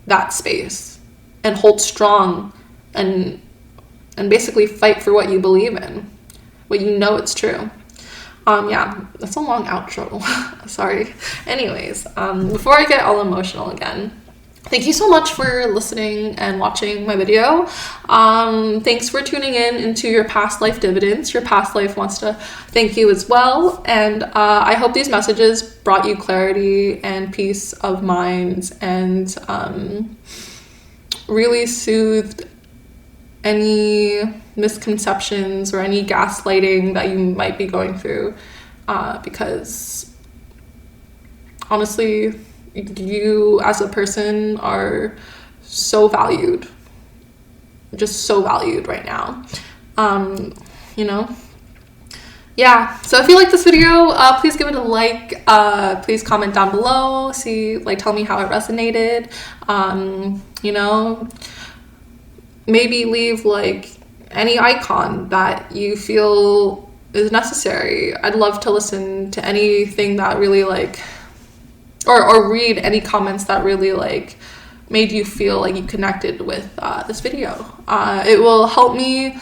that space and hold strong and basically fight for what you believe in, what you know it's true. Yeah, that's a long outro. Sorry. Anyways, before I get all emotional again, thank you so much for listening and watching my video. Thanks for tuning in into your past life dividends. Your past life wants to thank you as well. And I hope these messages brought you clarity and peace of mind, and really soothed any misconceptions or any gaslighting that you might be going through, because honestly, you as a person are so valued, just so valued right now. Yeah, so if you like this video, please give it a like. Please comment down below, tell me how it resonated. Maybe leave any icon that you feel is necessary. I'd love to listen to anything that really or read any comments that really made you feel like you connected with this video. It will help me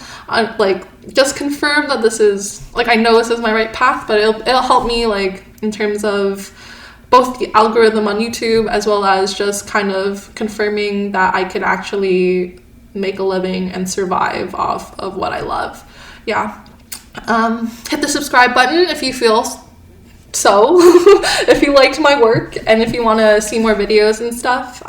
just confirm that this is I know this is my right path, but it'll help me in terms of both the algorithm on YouTube, as well as just kind of confirming that I can actually make a living and survive off of what I love. Yeah. Hit the subscribe button if you feel so, if you liked my work and if you want to see more videos and stuff.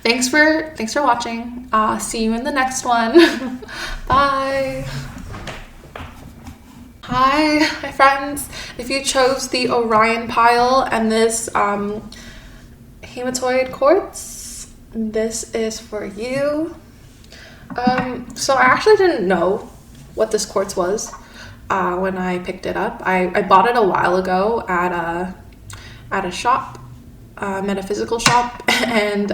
Thanks for watching. See you in the next one. Bye. Hi friends. If you chose the Orion pile and this hematoid quartz, this is for you. So I actually didn't know what this quartz was when I picked it up. I bought it a while ago at a shop, metaphysical shop, and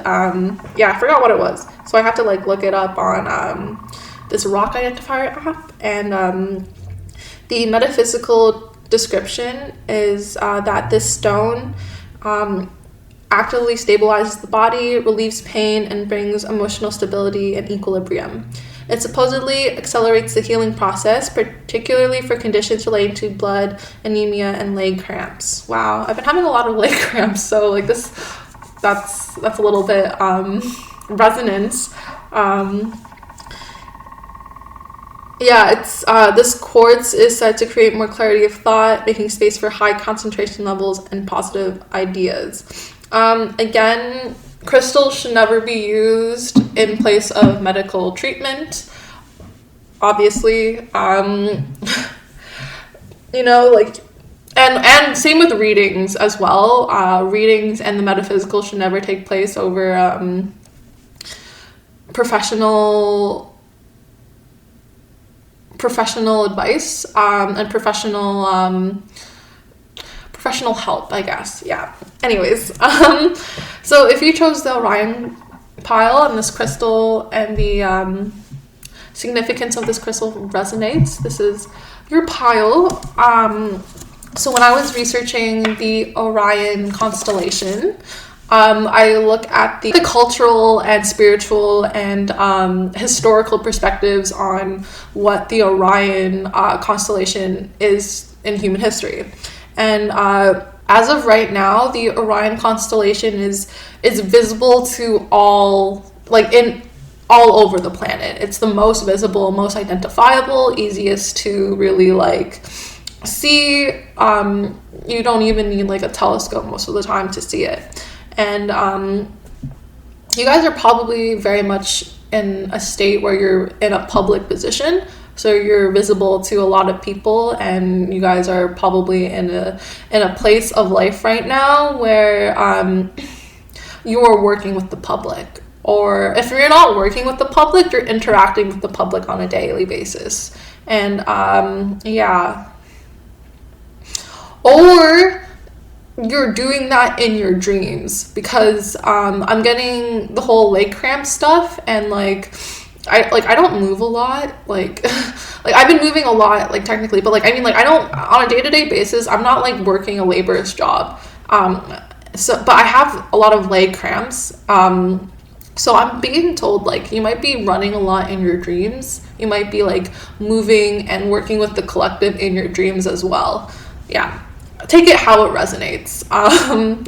yeah, I forgot what it was. So I had to look it up on this rock identifier app, and the metaphysical description is that this stone actively stabilizes the body, relieves pain, and brings emotional stability and equilibrium. It supposedly accelerates the healing process, particularly for conditions relating to blood, anemia, and leg cramps. Wow, I've been having a lot of leg cramps, so that's a little bit resonance. Yeah, it's this quartz is said to create more clarity of thought, making space for high concentration levels and positive ideas. Again, crystals should never be used in place of medical treatment, obviously. And same with readings as well. Readings and the metaphysical should never take place over professional advice and professional help, I guess. Yeah. Anyways, so if you chose the Orion pile and this crystal and the significance of this crystal resonates, this is your pile. So when I was researching the Orion constellation, I look at the cultural and spiritual and historical perspectives on what the Orion constellation is in human history. And as of right now, the Orion constellation is visible to all over the planet. It's the most visible, most identifiable, easiest to really see. You don't even need a telescope most of the time to see it. And you guys are probably very much in a state where you're in a public position, so you're visible to a lot of people, and you guys are probably in a place of life right now where you are working with the public. Or if you're not working with the public, you're interacting with the public on a daily basis. And yeah. Or you're doing that in your dreams, because I'm getting the whole leg cramp stuff, and I don't move a lot, like I've been moving a lot, like technically, but I don't, on a day-to-day basis, I'm not like working a laborious job, but I have a lot of leg cramps, so I'm being told like you might be running a lot in your dreams, you might be like moving and working with the collective in your dreams as well. Yeah, take it how it resonates.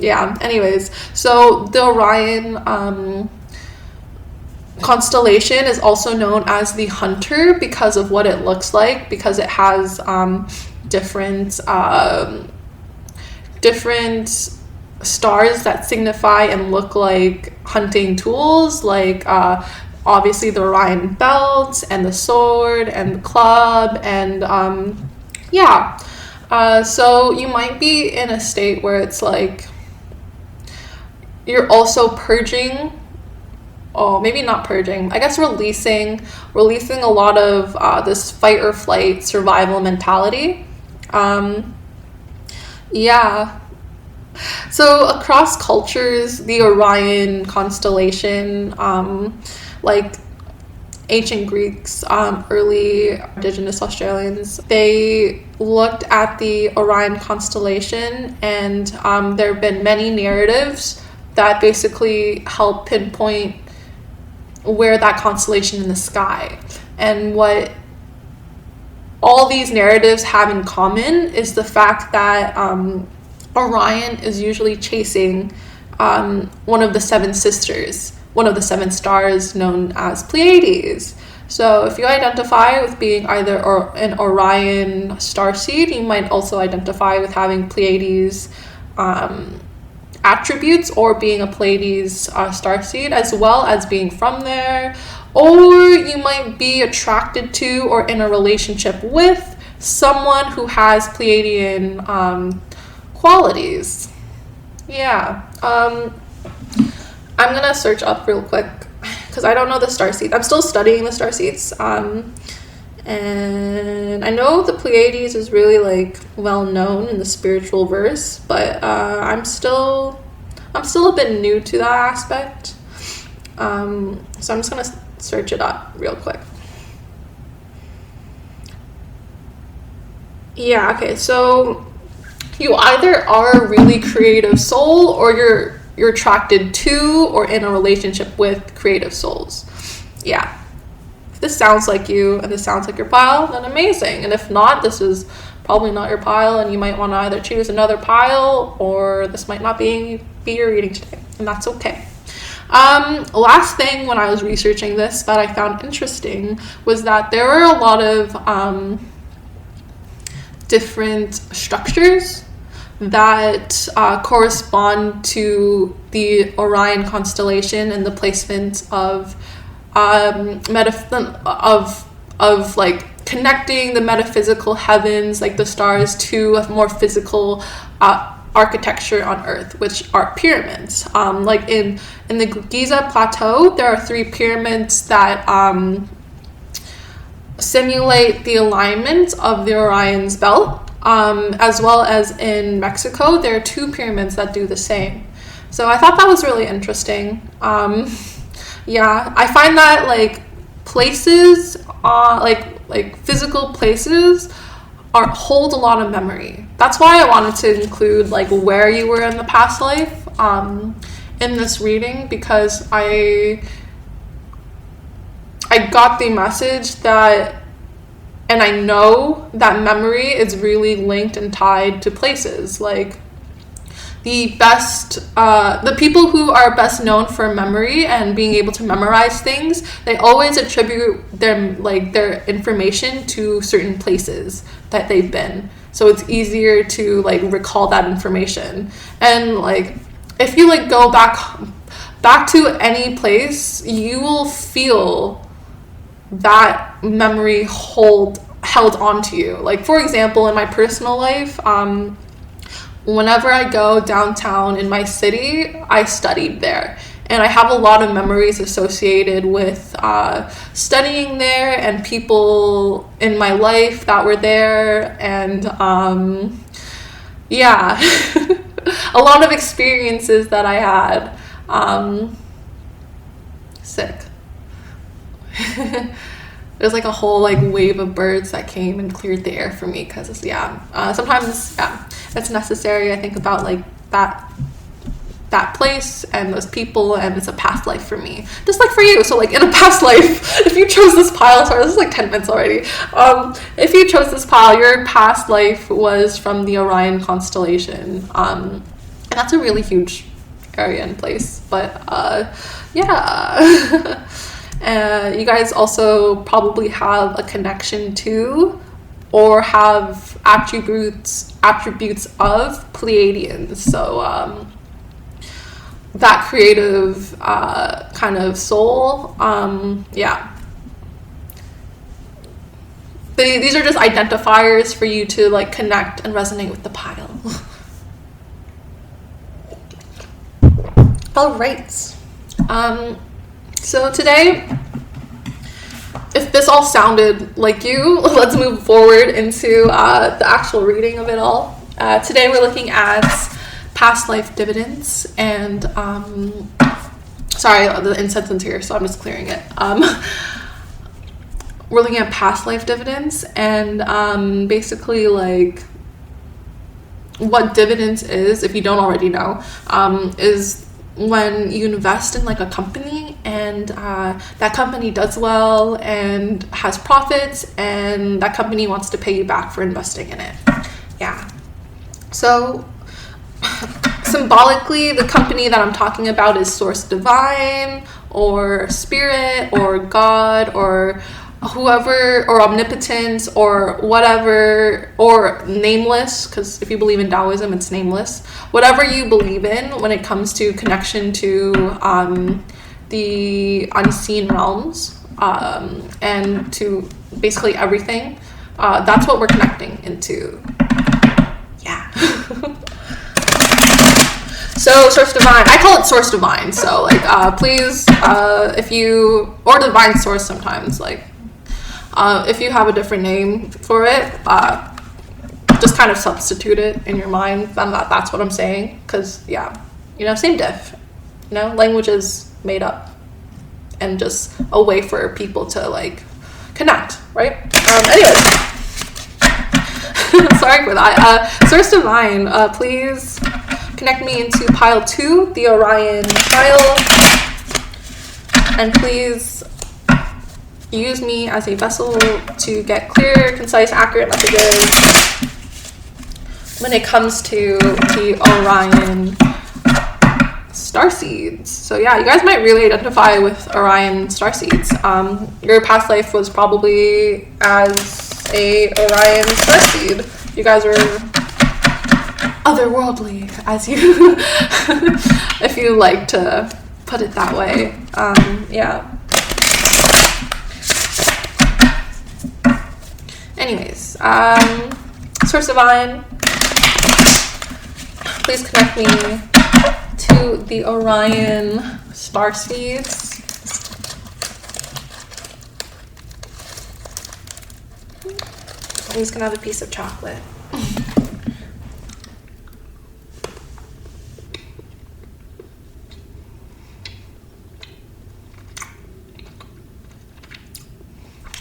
Yeah, anyways, so the Orion constellation is also known as the Hunter because of what it looks like, because it has different stars that signify and look like hunting tools, like obviously the Orion belt and the sword and the club, and yeah. So you might be in a state where it's like you're also purging, oh, maybe not purging, I guess releasing a lot of this fight or flight survival mentality. Yeah. So across cultures, the Orion constellation, like ancient Greeks, early Indigenous Australians, they looked at the Orion constellation, and there have been many narratives that basically help pinpoint where that constellation in the sky. And what all these narratives have in common is the fact that Orion is usually chasing one of the seven sisters, one of the seven stars known as Pleiades. So if you identify with being either an Orion starseed, you might also identify with having Pleiades attributes, or being a Pleiades starseed, as well as being from there. Or you might be attracted to or in a relationship with someone who has Pleiadian qualities. Yeah. I'm gonna search up real quick because I don't know the starseeds. I'm still studying the starseeds. And I know the Pleiades is really like well known in the spiritual verse, but I'm still a bit new to that aspect. So I'm just gonna search it up real quick. Yeah, okay, so you either are a really creative soul, or you're attracted to or in a relationship with creative souls. Yeah. If this sounds like you and this sounds like your pile, then amazing. And if not, this is probably not your pile, and you might want to either choose another pile, or this might not be your reading today, and that's okay. Last thing when I was researching this that I found interesting was that there are a lot of different structures that correspond to the Orion constellation and the placement of like connecting the metaphysical heavens, like the stars, to a more physical architecture on Earth, which are pyramids. Like in the Giza Plateau, there are 3 pyramids that simulate the alignment of the Orion's belt. As well as in Mexico, there are 2 pyramids that do the same. So I thought that was really interesting. Yeah, I find that like places, like physical places, hold a lot of memory. That's why I wanted to include like where you were in the past life in this reading, because I got the message that. And I know that memory is really linked and tied to places. Like the people who are best known for memory and being able to memorize things, they always attribute their information to certain places that they've been. So it's easier to like recall that information. And like if you like go back to any place, you will feel that memory held onto you. Like, for example, in my personal life, whenever I go downtown in my city, I studied there. And I have a lot of memories associated with studying there and people in my life that were there. And yeah, a lot of experiences that I had. Sick. There's like a whole like wave of birds that came and cleared the air for me because sometimes it's necessary. I think about like that place and those people, and it's a past life for me, just like for you. So like in a past life, if you chose this pile, sorry, this is like 10 minutes already. If you chose this pile, your past life was from the Orion constellation, and that's a really huge area and place. But yeah. You guys also probably have a connection to or have attributes of Pleiadians. So that creative kind of soul. Yeah. These are just identifiers for you to like connect and resonate with the pile. All right. So today, if this all sounded like you, let's move forward into the actual reading of it all. Today we're looking at past life dividends, and sorry, the incense is here, so I'm just clearing it. We're looking at past life dividends, and basically like what dividends is, if you don't already know, is when you invest in like a company and that company does well and has profits, and that company wants to pay you back for investing in it. Yeah. So symbolically, the company that I'm talking about is Source Divine or Spirit or God or whoever, or Omnipotence or whatever, or Nameless, because if you believe in Taoism, it's nameless. Whatever you believe in when it comes to connection to the unseen realms, and to basically everything, that's what we're connecting into. Yeah. So Source Divine, I call it Source Divine, so like please, if you, or Divine Source sometimes, like if you have a different name for it, just kind of substitute it in your mind. That's what I'm saying, because yeah, same diff. Language is made up and just a way for people to like connect, right? Anyways, sorry for that. Source Divine, please connect me into pile 2, the Orion pile, and please use me as a vessel to get clear, concise, accurate messages when it comes to the Orion starseeds. So yeah, you guys might really identify with Orion starseeds. Your past life was probably as a Orion starseed. You guys were otherworldly, as you if you like to put it that way. Yeah. Anyways, Source Divine, please connect me to the Orion starseeds. I'm just gonna have a piece of chocolate.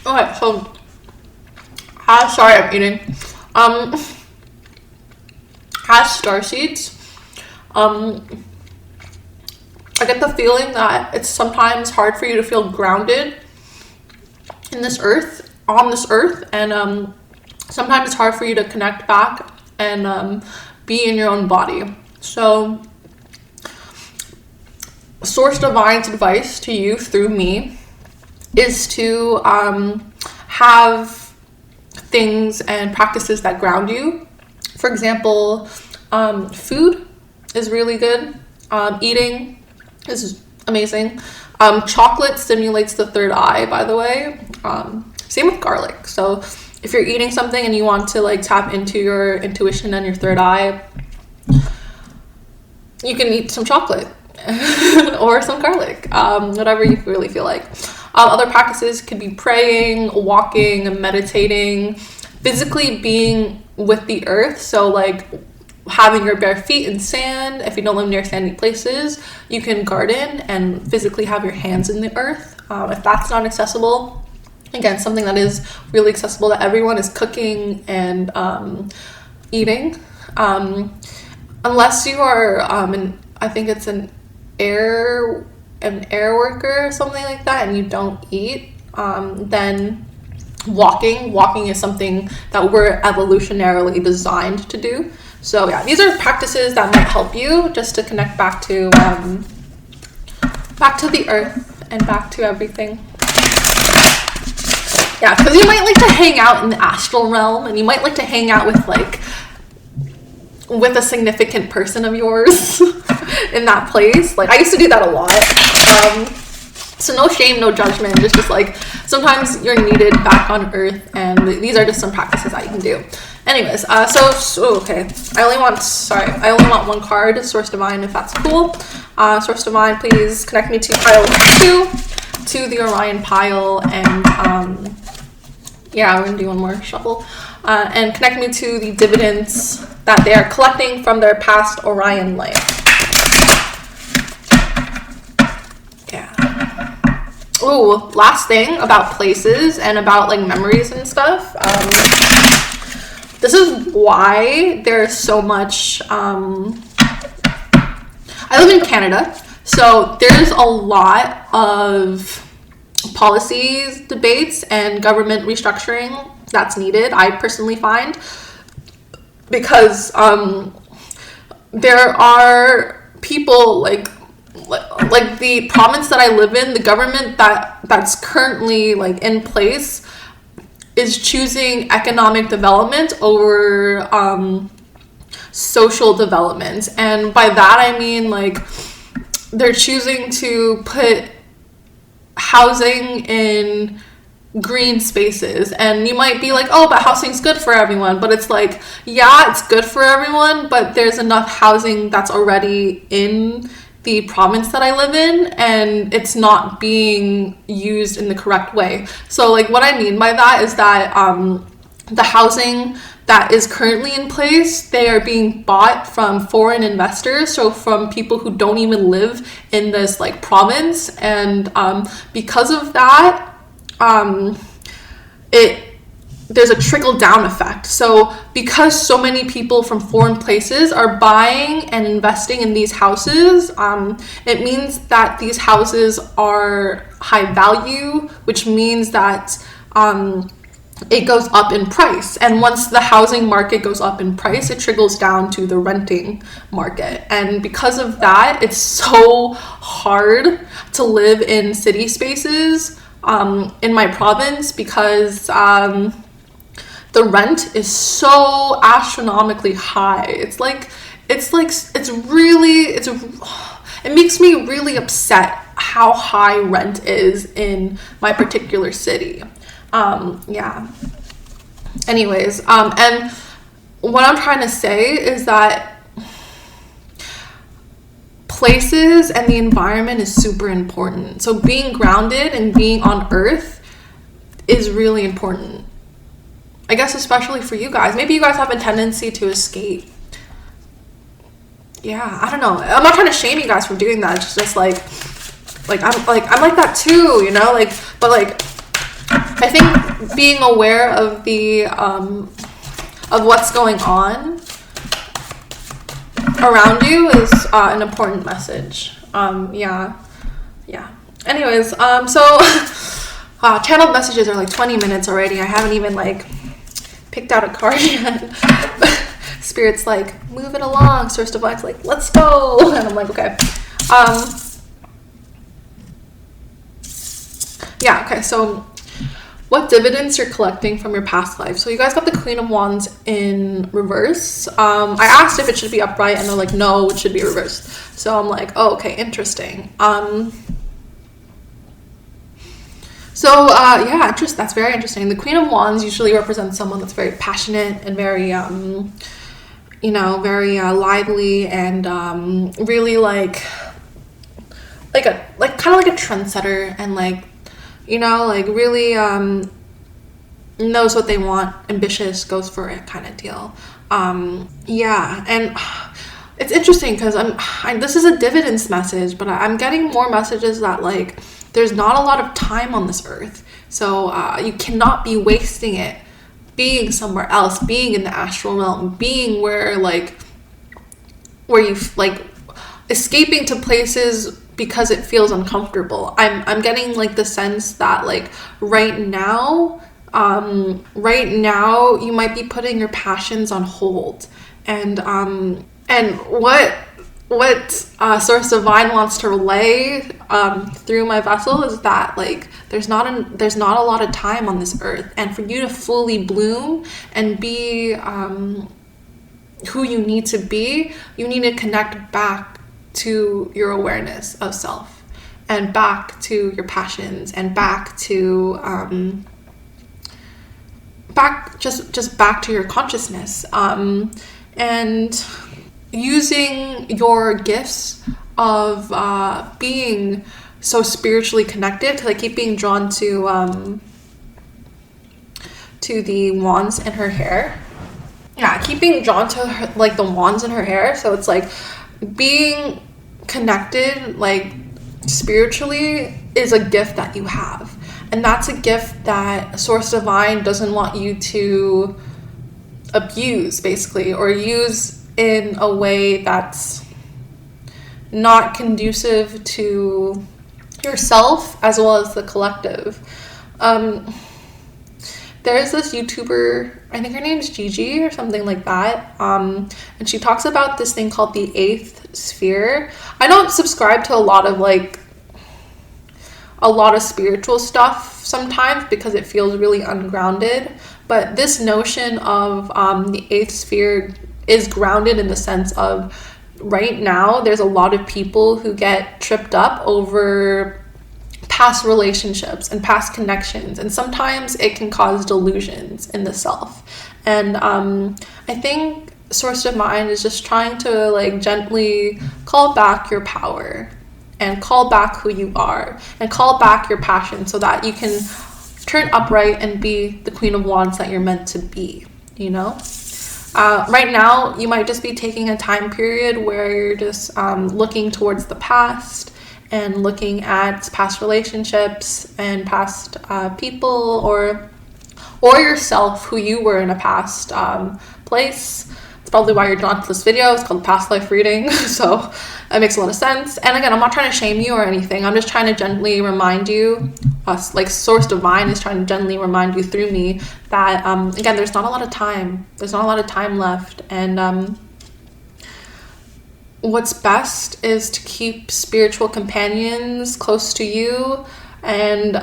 Okay, so sorry, I'm eating. As starseeds, I get the feeling that it's sometimes hard for you to feel grounded on this earth, and sometimes it's hard for you to connect back and be in your own body. So, Source Divine's advice to you through me is to have things and practices that ground you. For example, food is really good. Eating is amazing. Chocolate stimulates the third eye, by the way. Same with garlic. So if you're eating something and you want to like tap into your intuition and your third eye, you can eat some chocolate or some garlic, whatever you really feel like. Other practices could be praying, walking, meditating, physically being with the earth. So like having your bare feet in sand. If you don't live near sandy places, you can garden and physically have your hands in the earth. If that's not accessible, again, something that is really accessible to everyone is cooking and eating. Unless you are, I think it's an air worker or something like that, and you don't eat, then walking is something that we're evolutionarily designed to do. So yeah, these are practices that might help you just to connect back to the earth and back to everything. Yeah, because you might like to hang out in the astral realm, and you might like to hang out with a significant person of yours in that place. Like, I used to do that a lot. So no shame, no judgment. It's just like sometimes you're needed back on earth, and these are just some practices that you can do. Anyways, okay. I only want one card, Source Divine, if that's cool. Source Divine, please connect me to pile 2, to the Orion pile, and yeah, we're gonna do one more shuffle. And connect me to the dividends that they are collecting from their past Orion life. Yeah. Ooh, last thing about places and about like memories and stuff. This is why there's so much. I live in Canada, so there's a lot of policies, debates, and government restructuring that's needed, I personally find, because there are people like the province that I live in, the government that's currently like in place is choosing economic development over social development. And by that I mean like they're choosing to put housing in green spaces, and you might be like, oh, but housing's good for everyone, but it's like, yeah, it's good for everyone, but there's enough housing that's already in the province that I live in, and it's not being used in the correct way. So like what I mean by that is that the housing that is currently in place, they are being bought from foreign investors, so from people who don't even live in this like province, and because of that, there's a trickle down effect. So because so many people from foreign places are buying and investing in these houses, it means that these houses are high value, which means that it goes up in price. And once the housing market goes up in price, it trickles down to the renting market. And because of that, it's so hard to live in city spaces in my province, because the rent is so astronomically high. It makes me really upset how high rent is in my particular city. Yeah. Anyways, and what I'm trying to say is that places and the environment is super important. So being grounded and being on earth is really important. I guess especially for you guys. Maybe you guys have a tendency to escape. Yeah, I don't know. I'm not trying to shame you guys for doing that. It's just like I'm like that too, you know? Like, but like I think being aware of the of what's going on around you is an important message. Yeah. Anyways, so channeled messages are like 20 minutes already. I haven't even like picked out a card yet. Spirit's like, move it along. Source Divine's like, let's go. And I'm like, okay. Yeah, okay, so what dividends you're collecting from your past life. So you guys got the Queen of Wands in reverse. I asked if it should be upright, and they're like, no, it should be reversed. So I'm like, oh, okay, interesting. Yeah, that's very interesting. The Queen of Wands usually represents someone that's very passionate and very, very lively, and really like kind of like a trendsetter, and like, really knows what they want, ambitious, goes for it kind of deal. And it's interesting because this is a dividends message, but I'm getting more messages that like there's not a lot of time on this earth, so you cannot be wasting it being somewhere else, being in the astral realm, being where you like escaping to places because it feels uncomfortable. I'm getting like the sense that like right now you might be putting your passions on hold, and what Source Divine wants to relay through my vessel is that like there's not a lot of time on this earth, and for you to fully bloom and be who you need to be, you need to connect back to your awareness of self, and back to your passions, and back to back to your consciousness, and using your gifts of being so spiritually connected, because I keep being drawn to the wands in her hair. Yeah, I keep being drawn to her, like the wands in her hair. So it's like being connected like spiritually is a gift that you have, and that's a gift that Source Divine doesn't want you to abuse, basically, or use in a way that's not conducive to yourself as well as the collective. There's this YouTuber, I think her name's Gigi or something like that, and she talks about this thing called the 8th sphere. I don't subscribe to a lot of spiritual stuff sometimes because it feels really ungrounded, but this notion of the 8th sphere is grounded in the sense of right now there's a lot of people who get tripped up over past relationships and past connections, and sometimes it can cause delusions in the self. And I think Source Divine is just trying to like gently call back your power, and call back who you are, and call back your passion, so that you can turn upright and be the Queen of Wands that you're meant to be, Right now, you might just be taking a time period where you're just looking towards the past, and looking at past relationships and past people, or yourself, who you were in a past place. It's probably why you're drawn to this video. It's called past life reading, so it makes a lot of sense. And again, I'm not trying to shame you or anything. I'm just trying to gently remind you, like Source Divine is trying to gently remind you through me that again, there's not a lot of time. There's not a lot of time left, and what's best is to keep spiritual companions close to you, and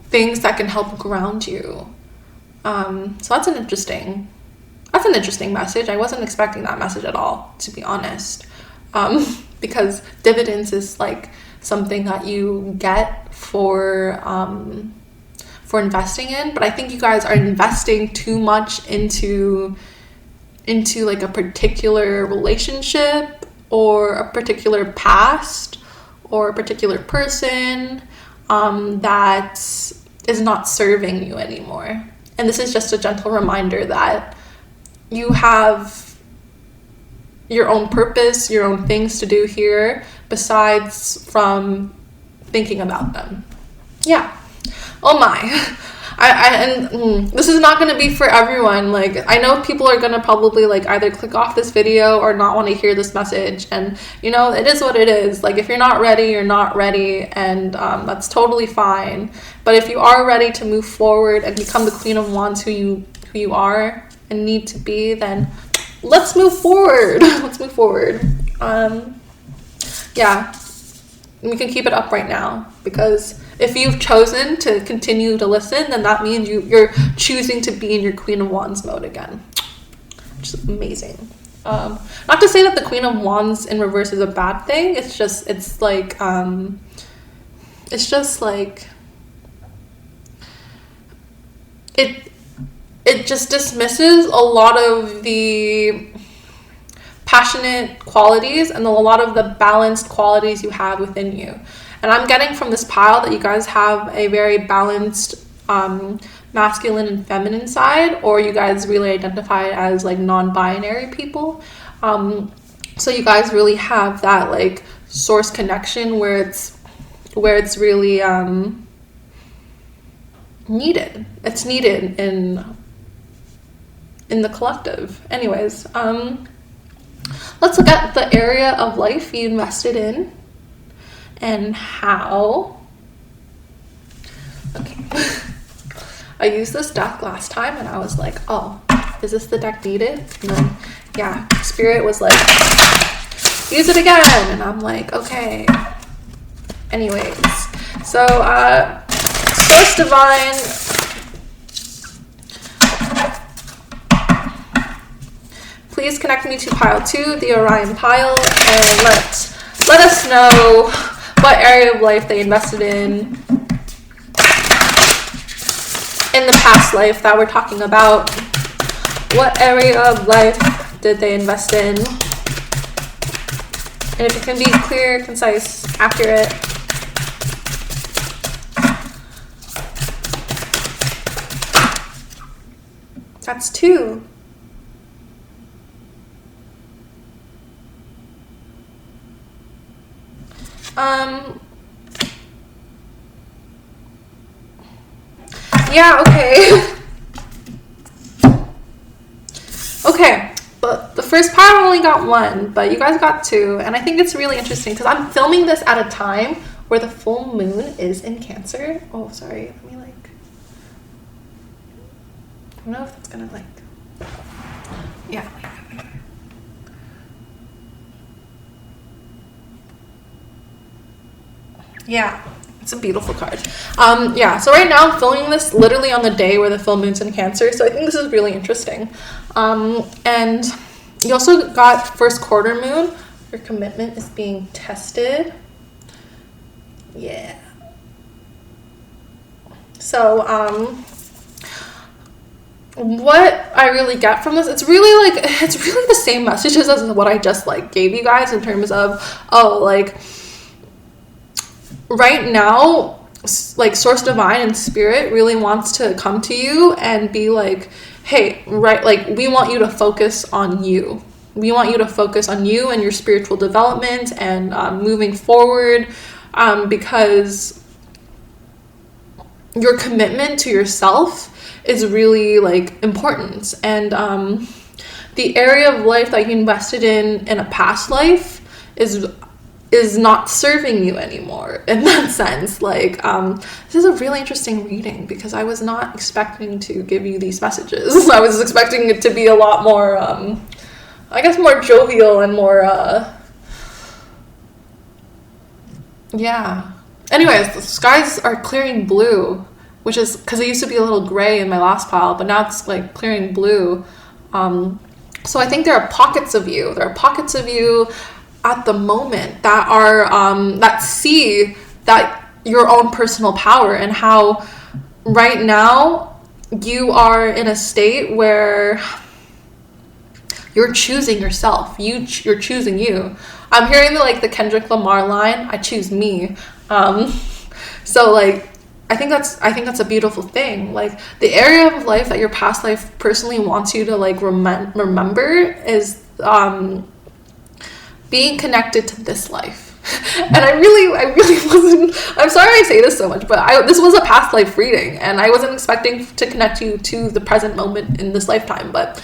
things that can help ground you. So that's an interesting message. I wasn't expecting that message at all, to be honest, because dividends is like something that you get for investing in, but I think you guys are investing too much into like a particular relationship, or a particular past, or a particular person that is not serving you anymore. And this is just a gentle reminder that you have your own purpose, your own things to do here, besides from thinking about them. Yeah. Oh my. This is not going to be for everyone. Like, I know people are going to probably like either click off this video or not want to hear this message, and it is what it is. Like, if you're not ready, you're not ready, and that's totally fine. But if you are ready to move forward and become the Queen of Wands who you are and need to be, then let's move forward. Let's move forward. Yeah, we can keep it up right now, because if you've chosen to continue to listen, then that means you're choosing to be in your Queen of Wands mode again, which is amazing. Not to say that the Queen of Wands in reverse is a bad thing. It's just like it just dismisses a lot of the passionate qualities and a lot of the balanced qualities you have within you. And I'm getting from this pile that you guys have a very balanced masculine and feminine side, or you guys really identify as like non-binary people. So you guys really have that like source connection where it's really needed. It's needed in the collective. Anyways, let's look at the area of life you invested in and how. Okay. I used this deck last time and I was like, oh, is this the deck needed? And then, yeah, Spirit was like, use it again. And I'm like, okay. Anyways, so, Source Divine, please connect me to pile 2, the Orion pile, and let us know what area of life they invested in the past life that we're talking about. What area of life did they invest in? And if it can be clear, concise, accurate. That's 2. Yeah, okay. Okay, but the first pile only got 1, but you guys got 2, and I think it's really interesting because I'm filming this at a time where the full moon is in Cancer. Oh, sorry, let me like, I don't know if that's gonna like, yeah. Yeah, it's a beautiful card. Yeah, so right now I'm filming this literally on the day where the full moon's in Cancer, so I think this is really interesting. And you also got first quarter moon. Your commitment is being tested. Yeah. So, what I really get from this, it's really the same messages as what I just like gave you guys in terms of, oh, like, right now, like Source Divine and Spirit really wants to come to you and be like, hey, right, like we want you to focus on you. We want you to focus on you and your spiritual development and moving forward, because your commitment to yourself is really like important. And the area of life that you invested in a past life is not serving you anymore in that sense. Like, this is a really interesting reading because I was not expecting to give you these messages. I was expecting it to be a lot more, I guess, more jovial and more, yeah. Anyways, the skies are clearing blue, which is because it used to be a little gray in my last pile, but now it's like clearing blue. So I think there are pockets of you. There are pockets of you at the moment that are that see that your own personal power and how right now you are in a state where you're choosing yourself. You're choosing you. I'm hearing the Kendrick Lamar line, I choose me. So like I think that's a beautiful thing. Like the area of life that your past life personally wants you to like remember is being connected to this life. And I really wasn't, I'm sorry I say this so much, but this was a past life reading and I wasn't expecting to connect you to the present moment in this lifetime, but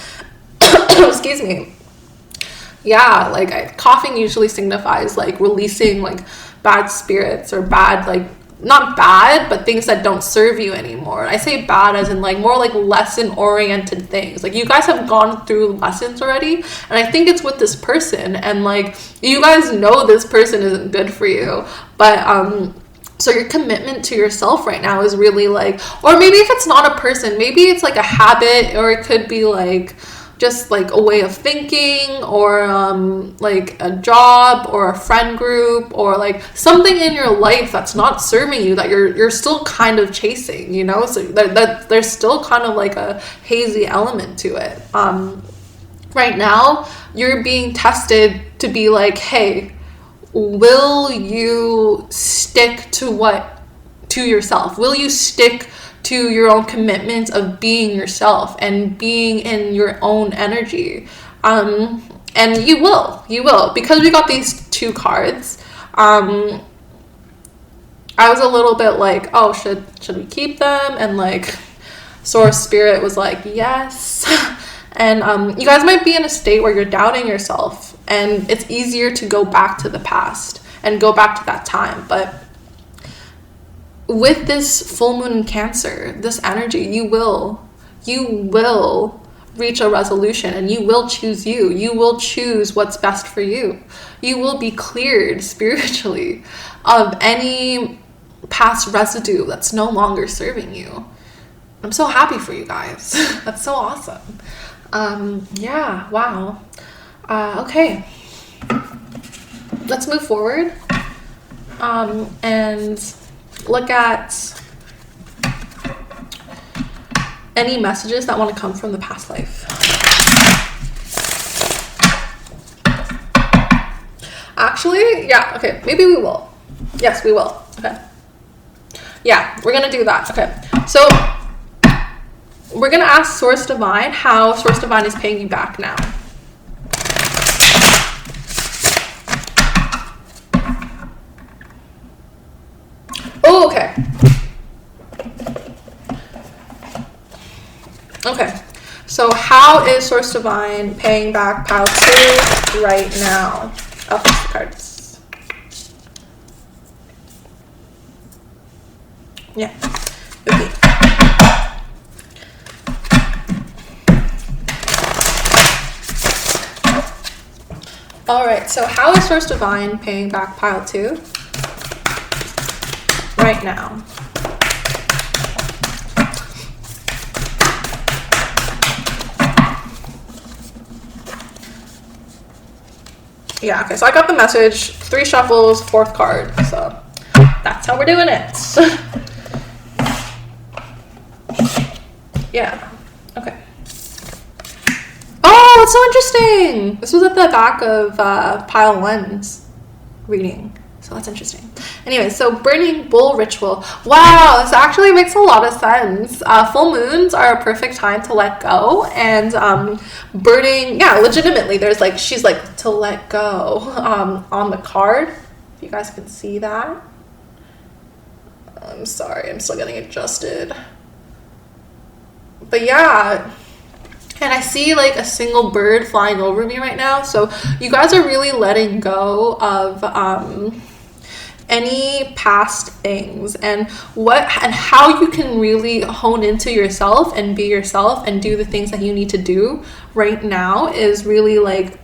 excuse me. Yeah, like coughing usually signifies like releasing like bad spirits or bad like not bad, but things that don't serve you anymore. I say bad as in like more like lesson oriented things. Like you guys have gone through lessons already, and I think it's with this person, and like you guys know this person isn't good for you, but so your commitment to yourself right now is really like, or maybe if it's not a person, maybe it's like a habit, or it could be like just like a way of thinking, or like a job, or a friend group, or like something in your life that's not serving you, that you're still kind of chasing, you know. So that there's still kind of like a hazy element to it. Right now you're being tested to be like, hey, will you stick to yourself? Will you stick to your own commitments of being yourself and being in your own energy? And you will, because we got these 2 cards. I was a little bit like, oh, should we keep them? And like Source Spirit was like, yes. And you guys might be in a state where you're doubting yourself, and it's easier to go back to the past and go back to that time. But with this full moon in Cancer, this energy, you will reach a resolution, and you will choose you. You will choose what's best for you. You will be cleared spiritually of any past residue that's no longer serving you. I'm so happy for you guys. That's so awesome. Yeah, wow. Okay, let's move forward and look at any messages that want to come from the past life. Actually, yeah, okay, maybe we will. Yes, we will. Okay. Yeah, we're gonna do that. Okay, so we're gonna ask Source Divine how Source Divine is paying you back now. Oh, okay. Okay, so how is Source Divine paying back Pile 2 right now? I'll fix the cards. Yeah. Okay. All right, so how is Source Divine paying back Pile 2 right now? Yeah, okay, so I got the message, 3 shuffles, 4th card, so that's how we're doing it. Yeah, okay. Oh, it's so interesting. This was at the back of Pile 1's reading, so that's interesting. Anyway, so burning bull ritual. Wow, this actually makes a lot of sense. Full moons are a perfect time to let go, and burning, yeah, legitimately, there's like, she's like, to let go on the card. If you guys can see that. I'm sorry, I'm still getting adjusted. But yeah, and I see like a single bird flying over me right now. So you guys are really letting go of any past things, and how you can really hone into yourself and be yourself and do the things that you need to do right now is really like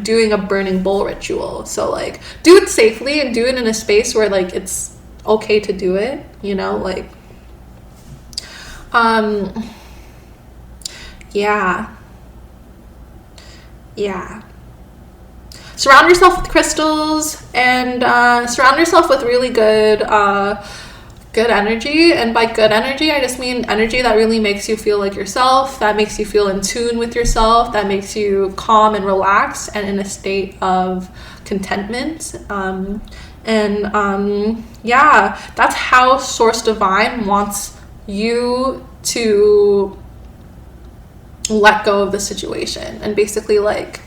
doing a burning bowl ritual. So like do it safely and do it in a space where like it's okay to do it, you know, like yeah, surround yourself with crystals, and surround yourself with really good energy. And by good energy, I just mean energy that really makes you feel like yourself, that makes you feel in tune with yourself, that makes you calm and relaxed and in a state of contentment. Yeah, that's how Source Divine wants you to let go of the situation and basically like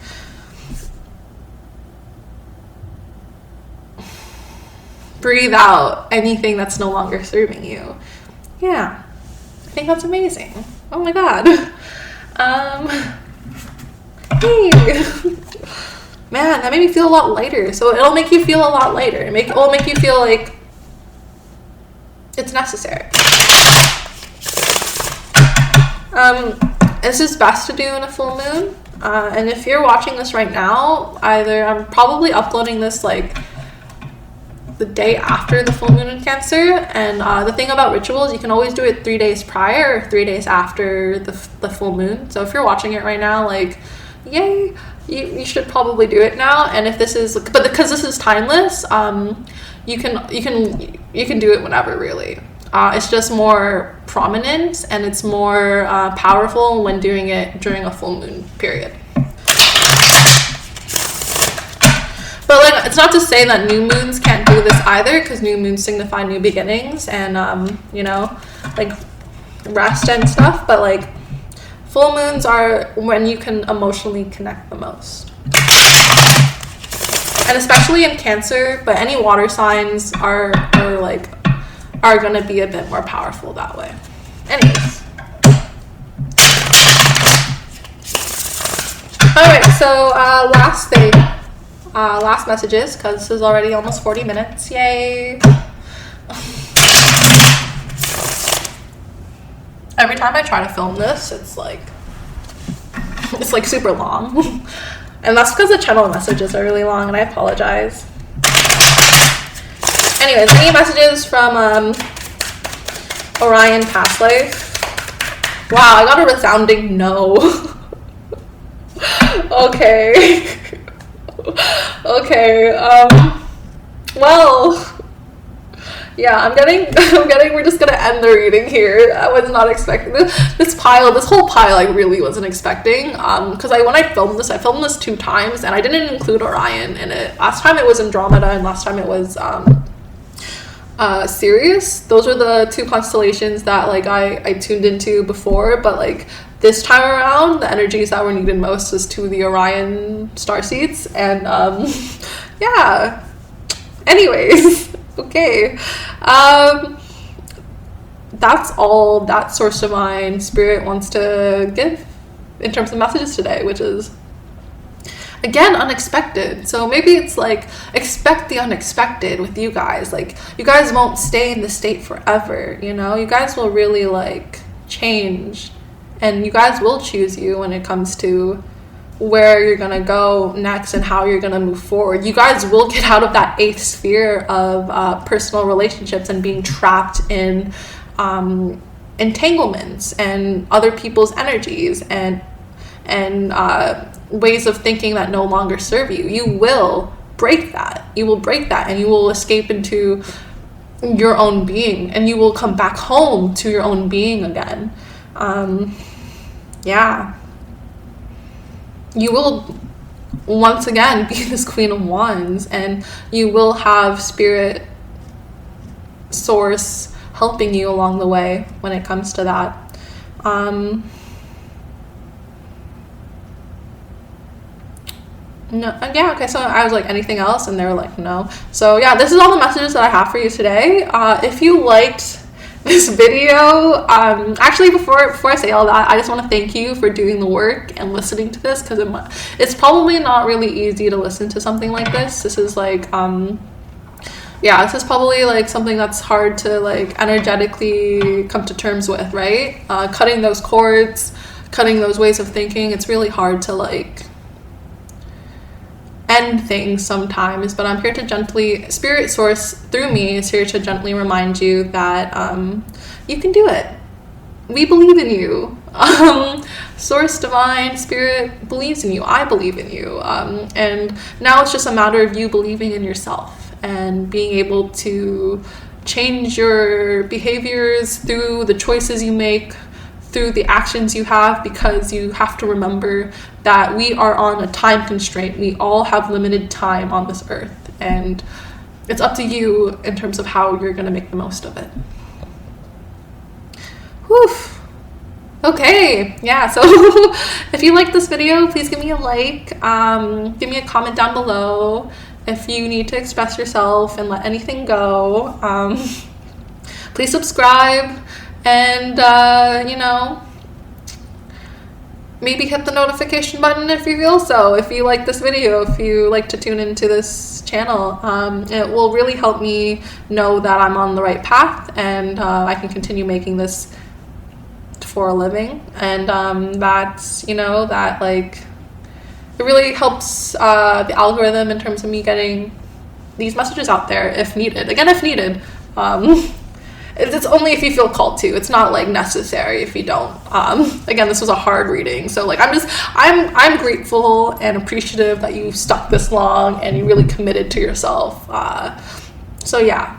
breathe out anything that's no longer serving you. Yeah, I think that's amazing. Oh my god. Hey. man, that made me feel a lot lighter. So it'll make you feel a lot lighter. It'll make you feel like it's necessary. This is best to do in a full moon. And if you're watching this right now, either I'm probably uploading this like the day after the full moon in Cancer. And the thing about rituals, you can always do it 3 days prior or 3 days after the full moon. So if you're watching it right now, like, yay, you should probably do it now. And if this is, but because this is timeless, you can do it whenever, really. It's just more prominent and it's more powerful when doing it during a full moon period. But like, it's not to say that new moons can't do this either, because new moons signify new beginnings and you know, like rest and stuff. But like, full moons are when you can emotionally connect the most, and especially in Cancer. But any water signs are going to be a bit more powerful that way. Anyways. Alright, so last thing. Last messages, because this is already almost 40 minutes. Yay! Every time I try to film this, it's like super long. And that's because the channel messages are really long, and I apologize. Anyways, any messages from Orion past life? Wow, I got a resounding no. Okay. Okay, well, yeah, we're just gonna end the reading here. I was not expecting this whole pile I really wasn't expecting, because when I filmed this 2 times, and I didn't include Orion in it. Last time it was Andromeda, and last time it was, Sirius. Those are the 2 constellations that like I tuned into before, but like this time around the energies that were needed most was 2 of the Orion starseeds, and yeah, anyways. Okay, that's all that Source Divine Spirit wants to give in terms of messages today, which is again unexpected. So maybe it's like, expect the unexpected with you guys. Like, you guys won't stay in the state forever, you know. You guys will really like change, and you guys will choose you when it comes to where you're gonna go next and how you're gonna move forward. You guys will get out of that 8th sphere of personal relationships and being trapped in entanglements and other people's energies and ways of thinking that no longer serve you. You will break that. You will break that, and you will escape into your own being, and you will come back home to your own being again. Yeah. You will once again be this Queen of Wands, and you will have Spirit Source helping you along the way when it comes to that. No, yeah, okay, so I was like, anything else? And they were like, no. So yeah, this is all the messages that I have for you today. If you liked this video, actually before I say all that, I just want to thank you for doing the work and listening to this, because it's probably not really easy to listen to something like this. This is like yeah, this is probably like something that's hard to like energetically come to terms with, right? Cutting those cords, cutting those ways of thinking, it's really hard to like end things sometimes. But I'm here to gently, Spirit Source through me is here to gently remind you that you can do it. We believe in you. Source Divine Spirit believes in you. I believe in you. And now it's just a matter of you believing in yourself and being able to change your behaviors through the choices you make, through the actions you have, because you have to remember that we are on a time constraint. We all have limited time on this earth, and it's up to you in terms of how you're going to make the most of it. Whew. Okay, yeah, so if you like this video, please give me a like, give me a comment down below if you need to express yourself and let anything go. Please subscribe, and you know, maybe hit the notification button if you feel so. If you like this video, if you like to tune into this channel, it will really help me know that I'm on the right path, and I can continue making this for a living. And that's, you know, that like it really helps the algorithm in terms of me getting these messages out there if needed. Again, if needed. It's only if you feel called to. It's not like necessary if you don't. Again, this was a hard reading, so like I'm grateful and appreciative that you stuck this long and you really committed to yourself. So yeah,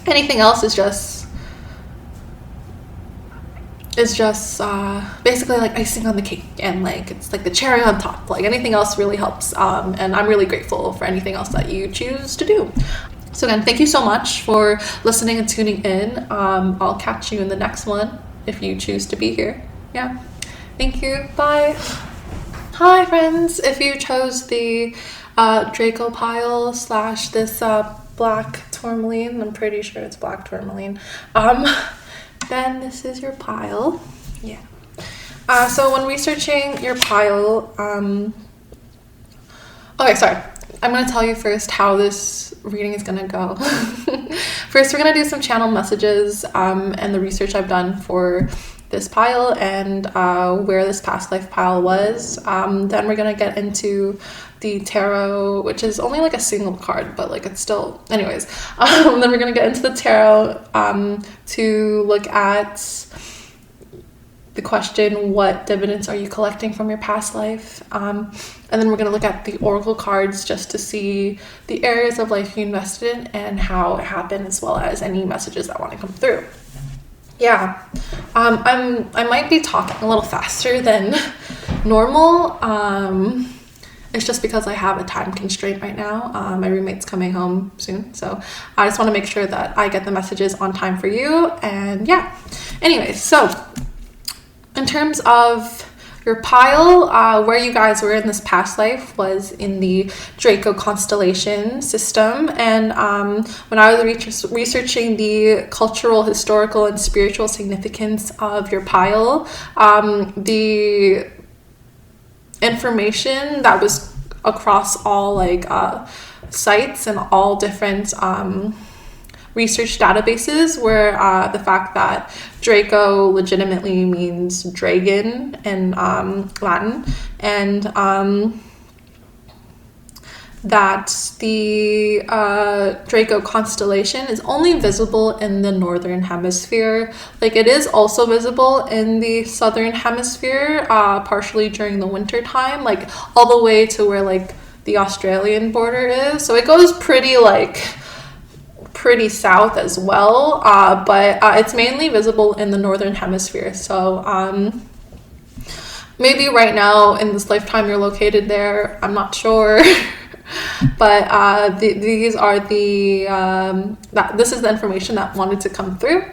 anything else is just basically like icing on the cake, and like it's like the cherry on top. Like anything else really helps, and I'm really grateful for anything else that you choose to do. So again, thank you so much for listening and tuning in. I'll catch you in the next one if you choose to be here. Yeah, thank you. Bye. Hi friends, if you chose the Draco pile / this black tourmaline, I'm pretty sure it's black tourmaline, then this is your pile. Yeah. So when researching your pile, okay, sorry. I'm going to tell you first how this reading is going to go. First, we're going to do some channel messages and the research I've done for this pile and where this past life pile was. Then we're going to get into the tarot, which is only like a single card, but like it's still... Anyways, then we're going to get into the tarot to look at the question, what dividends are you collecting from your past life? And then we're going to look at the oracle cards just to see the areas of life you invested in and how it happened, as well as any messages that want to come through. Yeah, I might be talking a little faster than normal. It's just because I have a time constraint right now. My roommate's coming home soon, so I just want to make sure that I get the messages on time for you. And yeah, anyways, so in terms of your pile, where you guys were in this past life was in the Draco constellation system. And when I was researching the cultural, historical, and spiritual significance of your pile, the information that was across all like sites and all different research databases were the fact that Draco legitimately means dragon in Latin, and that the Draco constellation is only visible in the northern hemisphere. Like it is also visible in the southern hemisphere, partially during the winter time, like all the way to where like the Australian border is. So it goes pretty south as well, but it's mainly visible in the northern hemisphere. So maybe right now in this lifetime you're located there, I'm not sure. But these are this is the information that wanted to come through.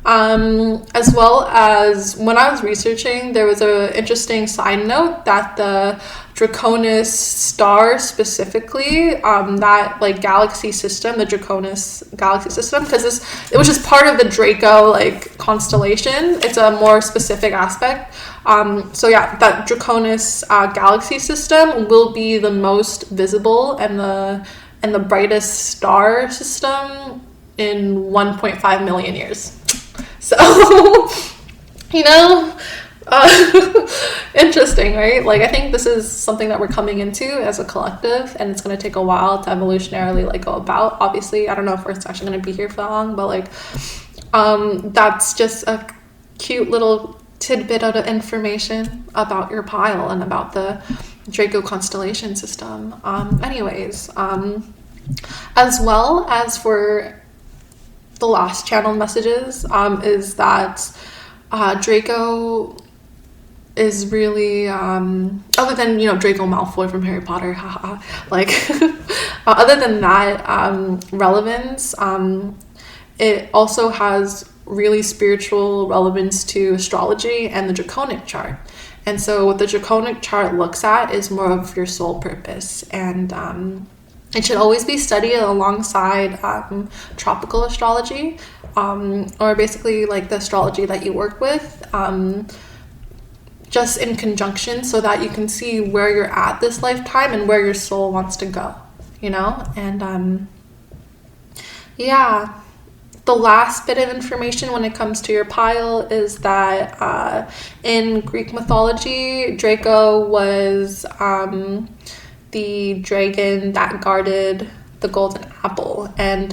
As well as when I was researching, there was an interesting side note that the Draconis star specifically, that like galaxy system, the Draconis galaxy system, which is part of the Draco like constellation. It's a more specific aspect. So yeah, that Draconis galaxy system will be the most visible and the brightest star system in 1.5 million years. So, you know, interesting, right? Like, I think this is something that we're coming into as a collective, and it's going to take a while to evolutionarily like go about. Obviously, I don't know if we're actually going to be here for that long, but like, that's just a cute little tidbit of information about your pile and about the Draco constellation system. Anyways, as well as for the last channel messages, is that Draco is really, other than, you know, Draco Malfoy from Harry Potter, haha, like, other than that relevance, it also has really spiritual relevance to astrology and the Draconic chart. And so what the Draconic chart looks at is more of your soul purpose, and it should always be studied alongside tropical astrology, or basically like the astrology that you work with, just in conjunction, so that you can see where you're at this lifetime and where your soul wants to go, you know? And yeah, the last bit of information when it comes to your pile is that in Greek mythology, Draco was the dragon that guarded the golden apple. And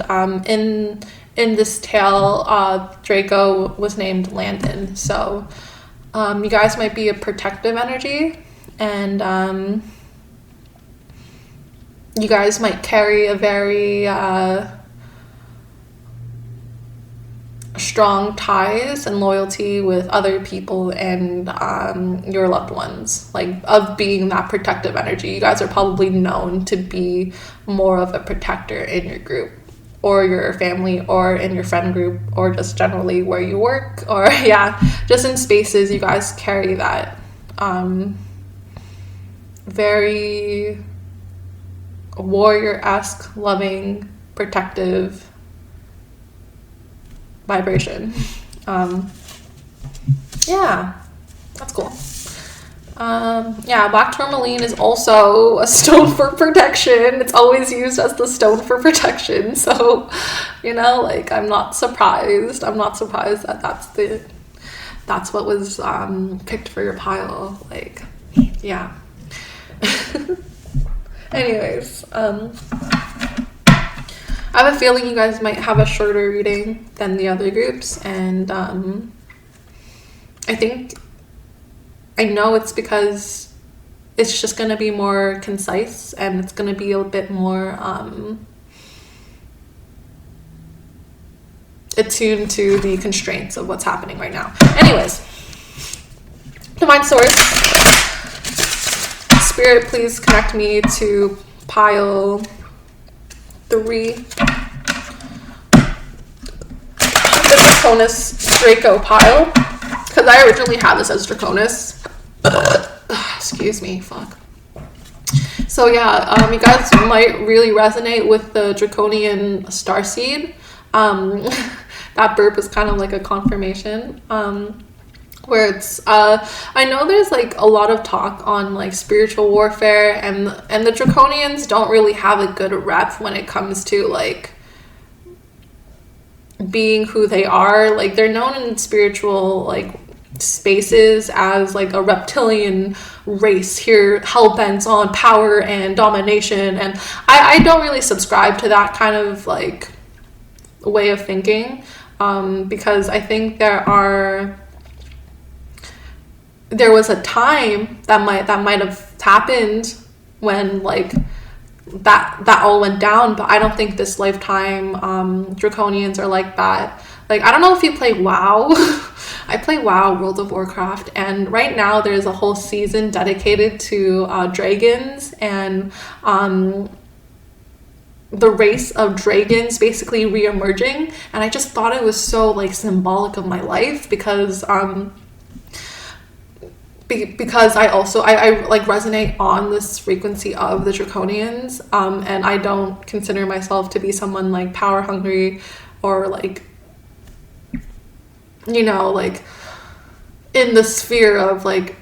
in this tale, Draco was named Landon. So you guys might be a protective energy, and you guys might carry a very strong ties and loyalty with other people and your loved ones, like of being that protective energy. You guys are probably known to be more of a protector in your group or your family or in your friend group or just generally where you work, or yeah, just in spaces. You guys carry that very warrior-esque, loving, protective vibration. Yeah, that's cool. Yeah, black tourmaline is also a stone for protection. It's always used as the stone for protection. So, you know, like, I'm not surprised that that's what was picked for your pile. Like, yeah. Anyways, I have a feeling you guys might have a shorter reading than the other groups, and I know it's because it's just going to be more concise, and it's going to be a bit more attuned to the constraints of what's happening right now. Anyways, Divine Source, Spirit, please connect me to pile 3, the Draconis Draco pile, because I originally had this as Draconis. Excuse me, fuck. So yeah, you guys might really resonate with the Draconian starseed. That burp is kind of like a confirmation. Where it's I know there's like a lot of talk on like spiritual warfare, and the Draconians don't really have a good rep when it comes to like being who they are. Like, they're known in spiritual like spaces as like a reptilian race here, hell-bent on power and domination, and I don't really subscribe to that kind of like way of thinking, because I think there was a time that might have happened when like that all went down, but I don't think this lifetime Draconians are like that. Like, I don't know if you play WoW. I play WoW, World of Warcraft, and right now there's a whole season dedicated to dragons, and the race of dragons basically re-emerging, and I just thought it was so like symbolic of my life, because I also like resonate on this frequency of the Draconians, and I don't consider myself to be someone like power hungry or like, you know, like in the sphere of like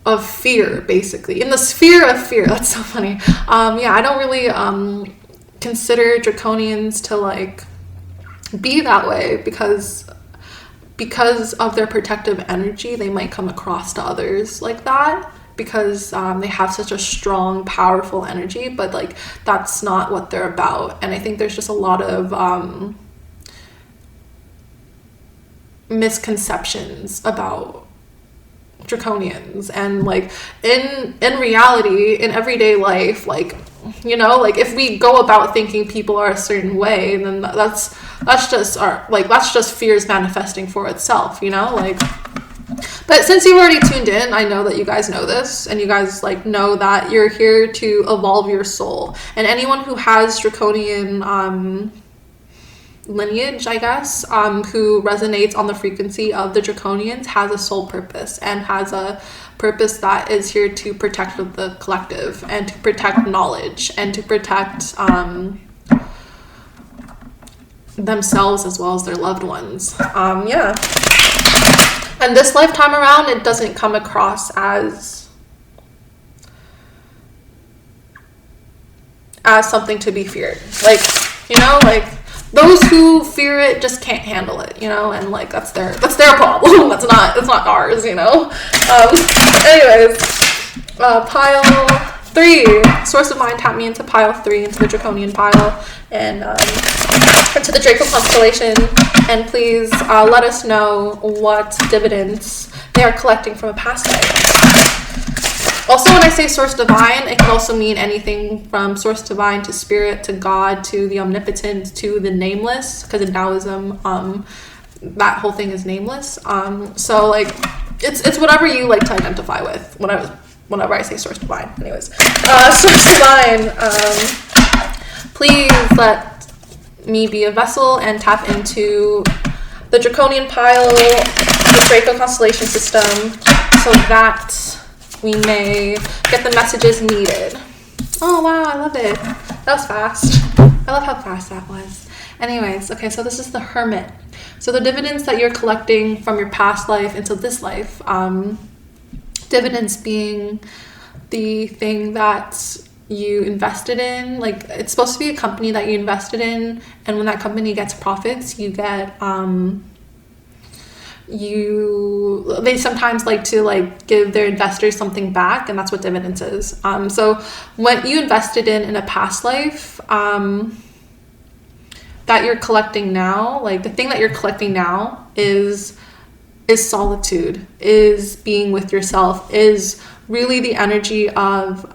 of fear, basically in the sphere of fear. That's so funny. Yeah, I don't really consider Draconians to like be that way, because of their protective energy, they might come across to others like that, because they have such a strong, powerful energy, but like that's not what they're about. And I think there's just a lot of misconceptions about Draconians, and like in reality, in everyday life, like, you know, like if we go about thinking people are a certain way, then that's just fears manifesting for itself, you know, like. But since you've already tuned in, I know that you guys know this, and you guys like know that you're here to evolve your soul, and anyone who has Draconian lineage, I guess, who resonates on the frequency of the Draconians has a soul purpose, and has a purpose that is here to protect the collective, and to protect knowledge, and to protect themselves as well as their loved ones. Yeah. And this lifetime around, it doesn't come across as something to be feared. Like, you know, like those who fear it just can't handle it, you know, and like that's their problem. That's not ours, you know. Anyways, pile 3, source of mind, tap me into pile 3, into the draconian pile, and into the Draco constellation, and please let us know what dividends they are collecting from a past life. Also, when I say source divine, it can also mean anything from source divine to spirit to God to the omnipotent to the nameless, because in Taoism, that whole thing is nameless. So like, it's whatever you like to identify with. Whenever I say source divine, anyways, source divine. Please let me be a vessel and tap into the draconian pile, the Draco constellation system, so that we may get the messages needed. Oh wow, I love it. That was fast. I love how fast that was. Anyways, okay, so this is the Hermit. So the dividends that you're collecting from your past life into this life, dividends being the thing that you invested in, like it's supposed to be a company that you invested in, and when that company gets profits, you get they sometimes like to like give their investors something back, and that's what dividends is. So what you invested in a past life, that you're collecting now, like the thing that you're collecting now is solitude, is being with yourself, is really the energy of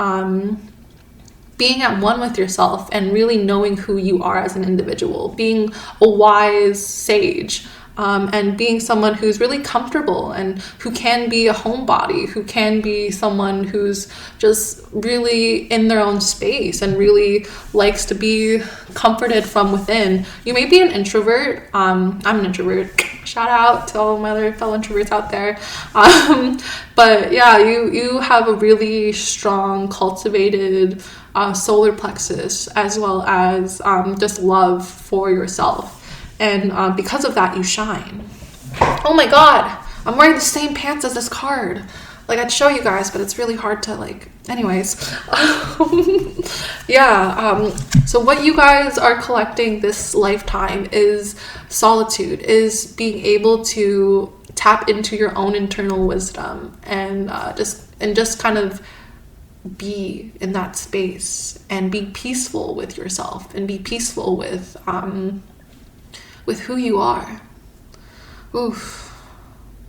being at one with yourself and really knowing who you are as an individual, being a wise sage, and being someone who's really comfortable and who can be a homebody, who can be someone who's just really in their own space and really likes to be comforted from within. You may be an introvert. I'm an introvert. Shout out to all my other fellow introverts out there. But yeah, you have a really strong, cultivated solar plexus, as well as just love for yourself. And because of that, you shine. Oh my god, I'm wearing the same pants as this card. Like, I'd show you guys, but it's really hard to, like, anyways. Yeah, so what you guys are collecting this lifetime is solitude, is being able to tap into your own internal wisdom and just kind of be in that space and be peaceful with yourself and be peaceful with who you are. Oof.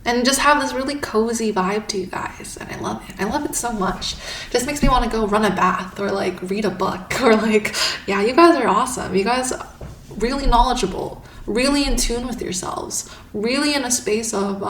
And just have this really cozy vibe to you guys, and I love it. I love it so much. It just makes me want to go run a bath or like read a book or like, yeah, you guys are awesome. You guys are really knowledgeable, really in tune with yourselves, really in a space of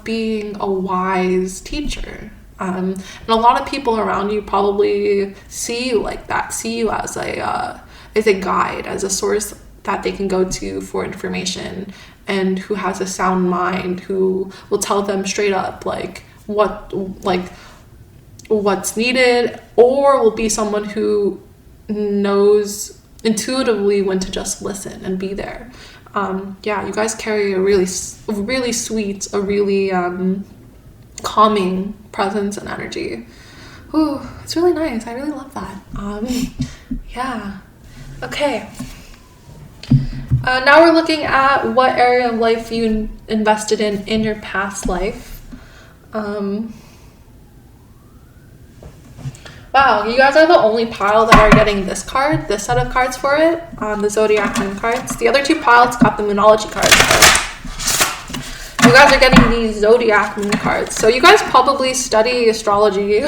being a wise teacher. And a lot of people around you probably see you like that, see you as a guide, as a source that they can go to for information, and who has a sound mind, who will tell them straight up what's needed, or will be someone who knows intuitively when to just listen and be there. Yeah, you guys carry a really sweet, a really calming presence and energy. Ooh, it's really nice. I really love that. Yeah. Okay. Now we're looking at what area of life you invested in your past life. Wow, you guys are the only pile that are getting this card, this set of cards for it, the Zodiac Moon cards. The other two piles got the Moonology cards. You guys are getting these Zodiac Moon cards. So you guys probably study astrology.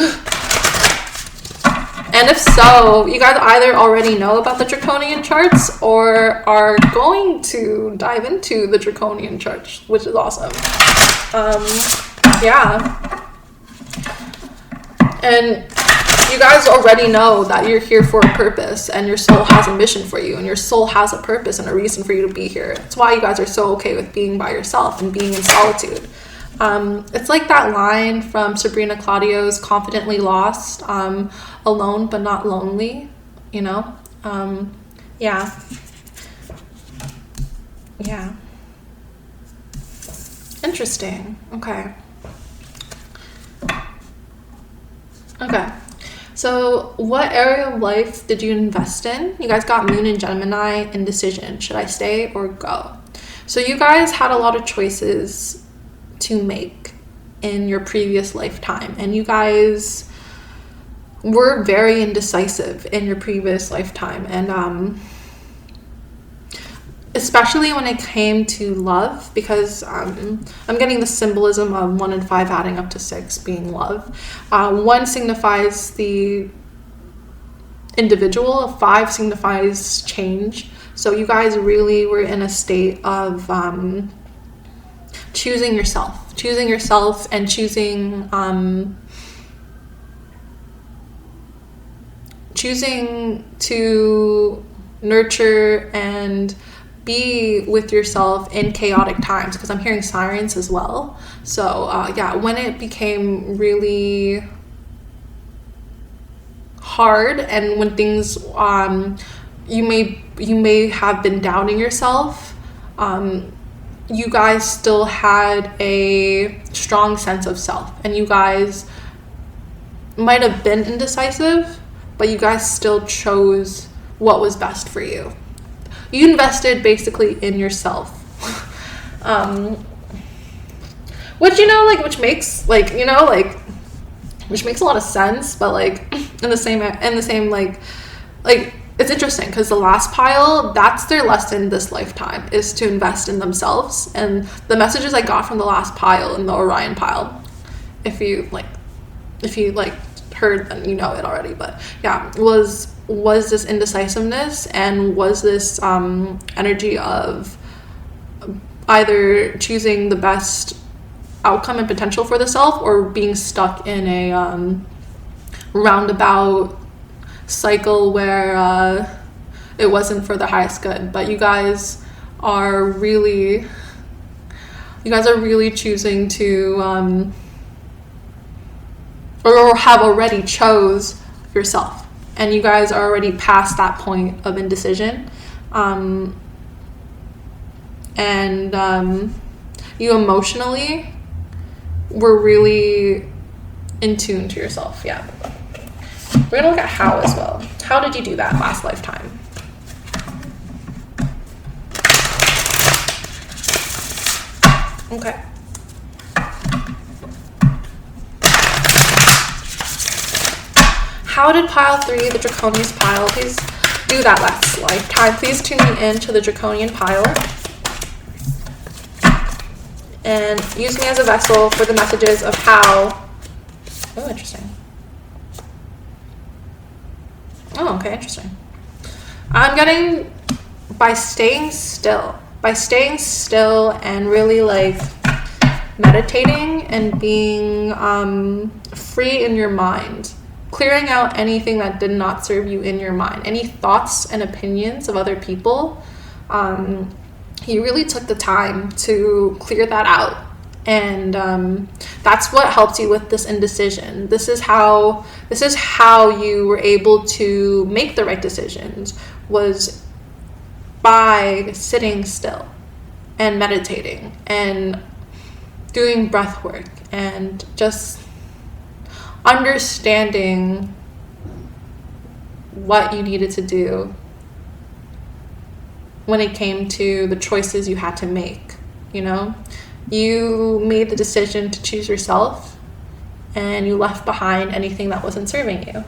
And if so, you guys either already know about the Draconian charts or are going to dive into the Draconian charts, which is awesome. Yeah. And you guys already know that you're here for a purpose, and your soul has a mission for you, and your soul has a purpose and a reason for you to be here. That's why you guys are so okay with being by yourself and being in solitude. It's like that line from Sabrina Claudio's Confidently Lost, alone but not lonely, you know? Yeah. Yeah. Interesting. Okay. Okay. So what area of life did you invest in? You guys got Moon and Gemini, indecision. Should I stay or go? So you guys had a lot of choices to make in your previous lifetime, and you guys were very indecisive in your previous lifetime, and especially when it came to love, because I'm getting the symbolism of 1 and 5 adding up to 6 being love. 1 signifies the individual, 5 signifies change. So you guys really were in a state of choosing yourself and choosing to nurture and be with yourself in chaotic times, because I'm hearing sirens as well. So yeah, when it became really hard, and when things you may have been doubting yourself, you guys still had a strong sense of self, and you guys might have been indecisive, but you guys still chose what was best for you. You invested basically in yourself. Which, which makes a lot of sense, but in the same it's interesting, because the last pile, that's their lesson this lifetime, is to invest in themselves. And the messages I got from the last pile in the Orion pile, if you heard, then you know it already, but yeah, was this indecisiveness, and was this energy of either choosing the best outcome and potential for the self, or being stuck in a roundabout cycle where it wasn't for the highest good. But you guys are really choosing to or have already chose yourself, and you guys are already past that point of indecision, and you emotionally were really in tune to yourself. Yeah, we're gonna look at how as well. How did you do that last lifetime? Okay. How did pile 3, the Draconian pile, please do that last lifetime? Please tune me in to the Draconian pile and use me as a vessel for the messages of how. Oh, interesting. Oh, okay, interesting. I'm getting by staying still and really meditating and being free in your mind, clearing out anything that did not serve you in your mind, any thoughts and opinions of other people. You really took the time to clear that out, and that's what helps you with this indecision. This is how you were able to make the right decisions, was by sitting still and meditating and doing breath work and just understanding what you needed to do when it came to the choices you had to make. You made the decision to choose yourself, and you left behind anything that wasn't serving you.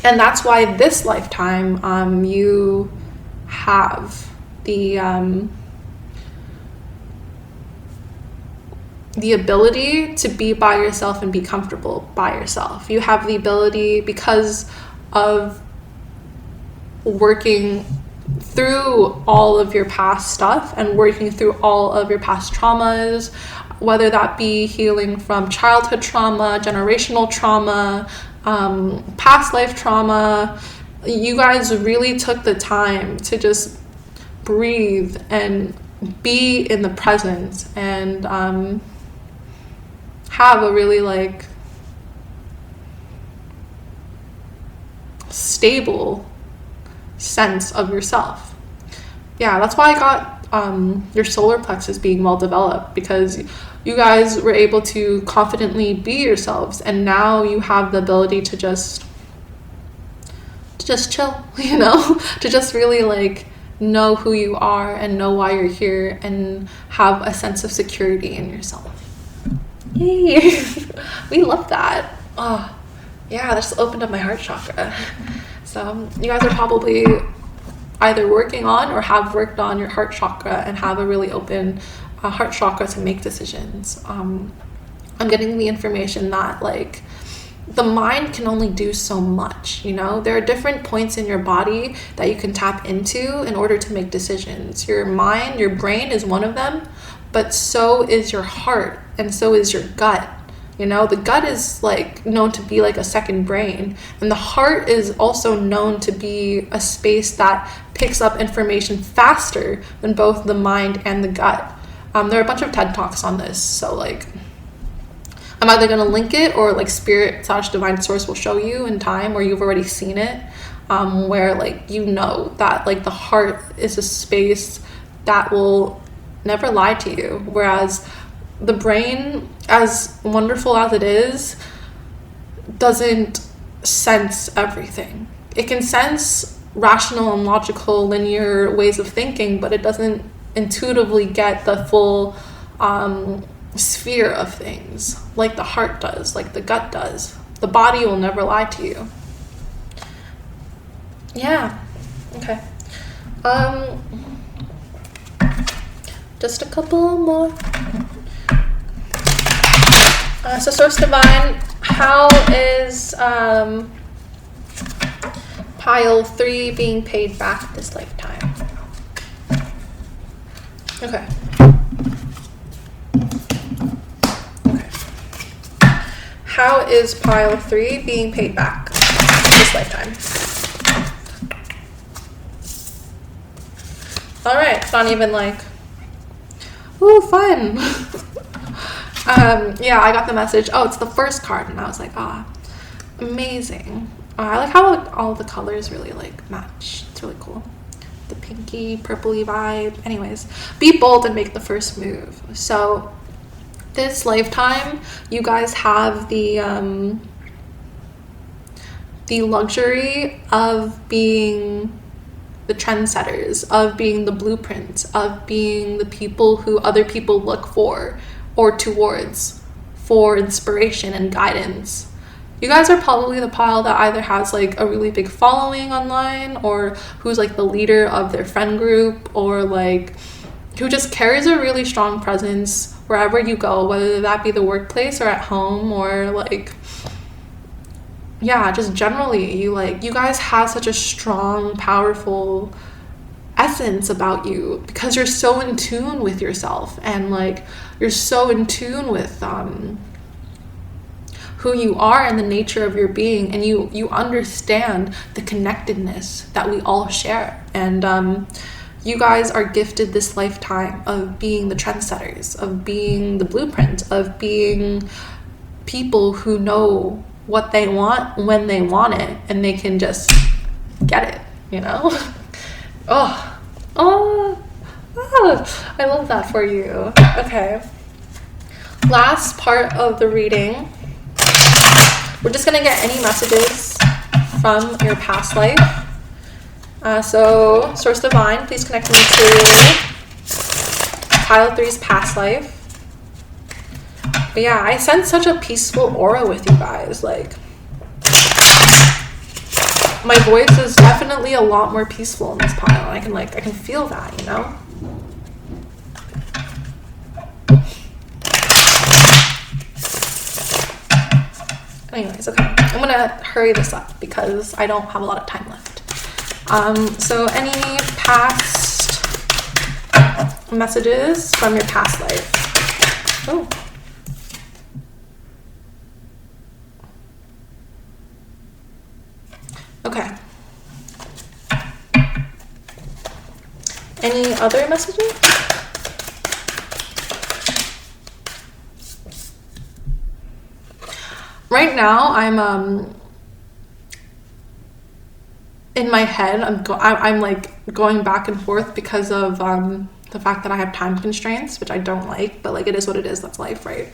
And that's why this lifetime you have the ability to be by yourself and be comfortable by yourself. You have the ability, because of working through all of your past stuff and working through all of your past traumas, whether that be healing from childhood trauma, generational trauma, past life trauma. You guys really took the time to just breathe and be in the present, and have a really stable sense of yourself. Yeah, that's why I got your solar plexus being well developed, because you guys were able to confidently be yourselves, and now you have the ability to just chill, you know, to just really like know who you are and know why you're here and have a sense of security in yourself. Yay. We love that. Oh yeah, that just opened up my heart chakra. So you guys are probably either working on or have worked on your heart chakra and have a really open heart chakra to make decisions. I'm getting the information that like the mind can only do so much, you know? There are different points in your body that you can tap into in order to make decisions. Your mind, your brain is one of them, but so is your heart, and so is your gut. You know, the gut is like known to be like a second brain, and the heart is also known to be a space that picks up information faster than both the mind and the gut. There are a bunch of TED Talks on this, so like I'm either going to link it or like spirit / divine source will show you in time, or you've already seen it, where like you know that like the heart is a space that will never lie to you, whereas the brain, as wonderful as it is, doesn't sense everything. It can sense rational and logical linear ways of thinking, but it doesn't intuitively get the full sphere of things like the heart does, like the gut does. The body will never lie to you. Yeah. Okay. Just a couple more. So Source Divine, how is pile 3 being paid back this lifetime? Okay. How is pile 3 being paid back this lifetime? All right, it's not even like, ooh, fun. Yeah, I got the message. Oh, it's the first card, and I was like, amazing. I like how all the colors really like match. It's really cool. The pinky, purpley vibe. Anyways, be bold and make the first move. So this lifetime, you guys have the luxury of being the trendsetters, of being the blueprints, of being the people who other people look for or towards for inspiration and guidance. You guys are probably the pile that either has like a really big following online, or who's like the leader of their friend group, or like who just carries a really strong presence wherever you go, whether that be the workplace or at home, or like, yeah, just generally you guys have such a strong, powerful essence about you, because you're so in tune with yourself, and like you're so in tune with who you are and the nature of your being, and you understand the connectedness that we all share. And you guys are gifted this lifetime of being the trendsetters, of being the blueprint, of being people who know what they want when they want it, and they can just get it, you know? Oh, I love that for you. Okay. Last part of the reading. We're just gonna get any messages from your past life. So, Source Divine, please connect me to pile 3's past life. But yeah, I sense such a peaceful aura with you guys. Like, my voice is definitely a lot more peaceful in this pile. I can feel that, you know? Anyways, okay, I'm gonna hurry this up because I don't have a lot of time left. So any past messages from your past life? Oh. Okay. Any other messages? Right now, I'm in my head. I'm like going back and forth because of the fact that I have time constraints, which I don't like, but like it is what it is. That's life, right?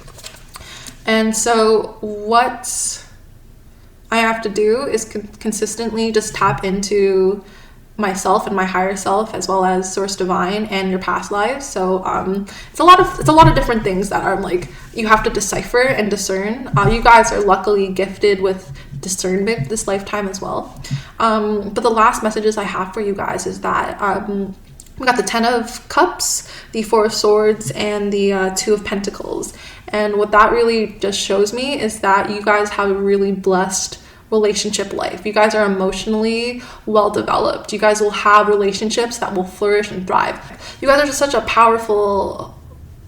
And so what I have to do is consistently just tap into myself and my higher self, as well as source divine and your past lives. So it's a lot of different things that are like you have to decipher and discern. You guys are luckily gifted with discernment this lifetime as well. But the last messages I have for you guys is that we got the 10 of Cups, the 4 of Swords, and the 2 of Pentacles. And what that really just shows me is that you guys have a really blessed relationship life. You guys are emotionally well developed. You guys will have relationships that will flourish and thrive. You guys are just such a powerful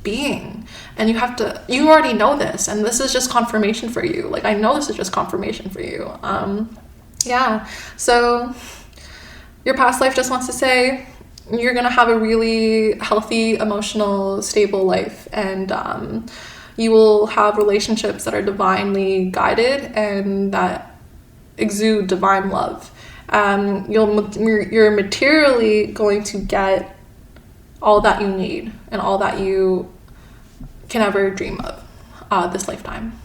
being, and you already know this, and this is just confirmation for you. Like, I know this is just confirmation for you. Yeah, so your past life just wants to say you're gonna have a really healthy, emotional, stable life, and you will have relationships that are divinely guided and that exude divine love. You're materially going to get all that you need and all that you can ever dream of this lifetime.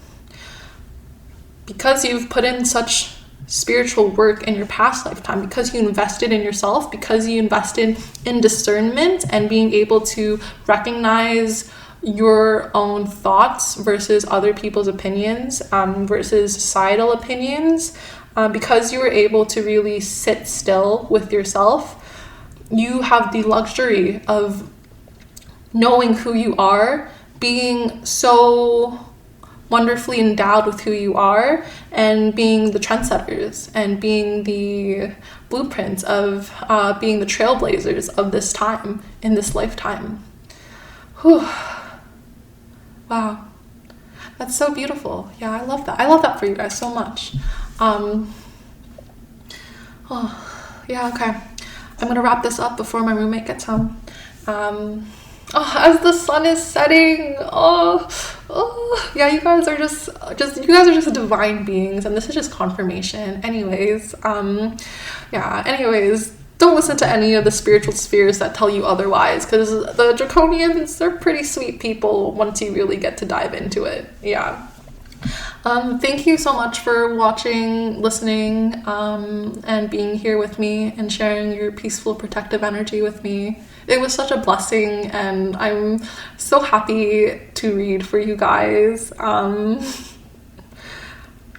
Because you've put in such spiritual work in your past lifetime, because you invested in yourself, because you invested in discernment and being able to recognize your own thoughts versus other people's opinions, versus societal opinions, because you were able to really sit still with yourself, you have the luxury of knowing who you are, being so wonderfully endowed with who you are, and being the trendsetters and being the blueprints of being the trailblazers of this time in this lifetime. Whew. Wow, that's so beautiful. Yeah, I love that. I love that for you guys so much. Yeah, okay. I'm gonna wrap this up before my roommate gets home. As the sun is setting, yeah, you guys are just divine beings, and this is just confirmation. Anyways, don't listen to any of the spiritual spheres that tell you otherwise, because the draconians, they're pretty sweet people once you really get to dive into it. Yeah. Thank you so much for watching, listening, and being here with me and sharing your peaceful, protective energy with me. It was such a blessing, and I'm so happy to read for you guys.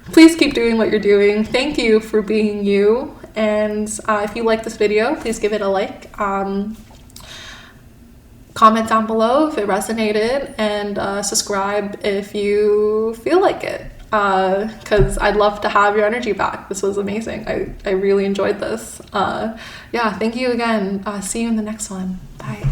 Please keep doing what you're doing. Thank you for being you. And if you like this video, please give it a like. Comment down below if it resonated, and subscribe if you feel like it, because I'd love to have your energy back. This was amazing. I really enjoyed this. Yeah, thank you again. See you in the next one. Bye.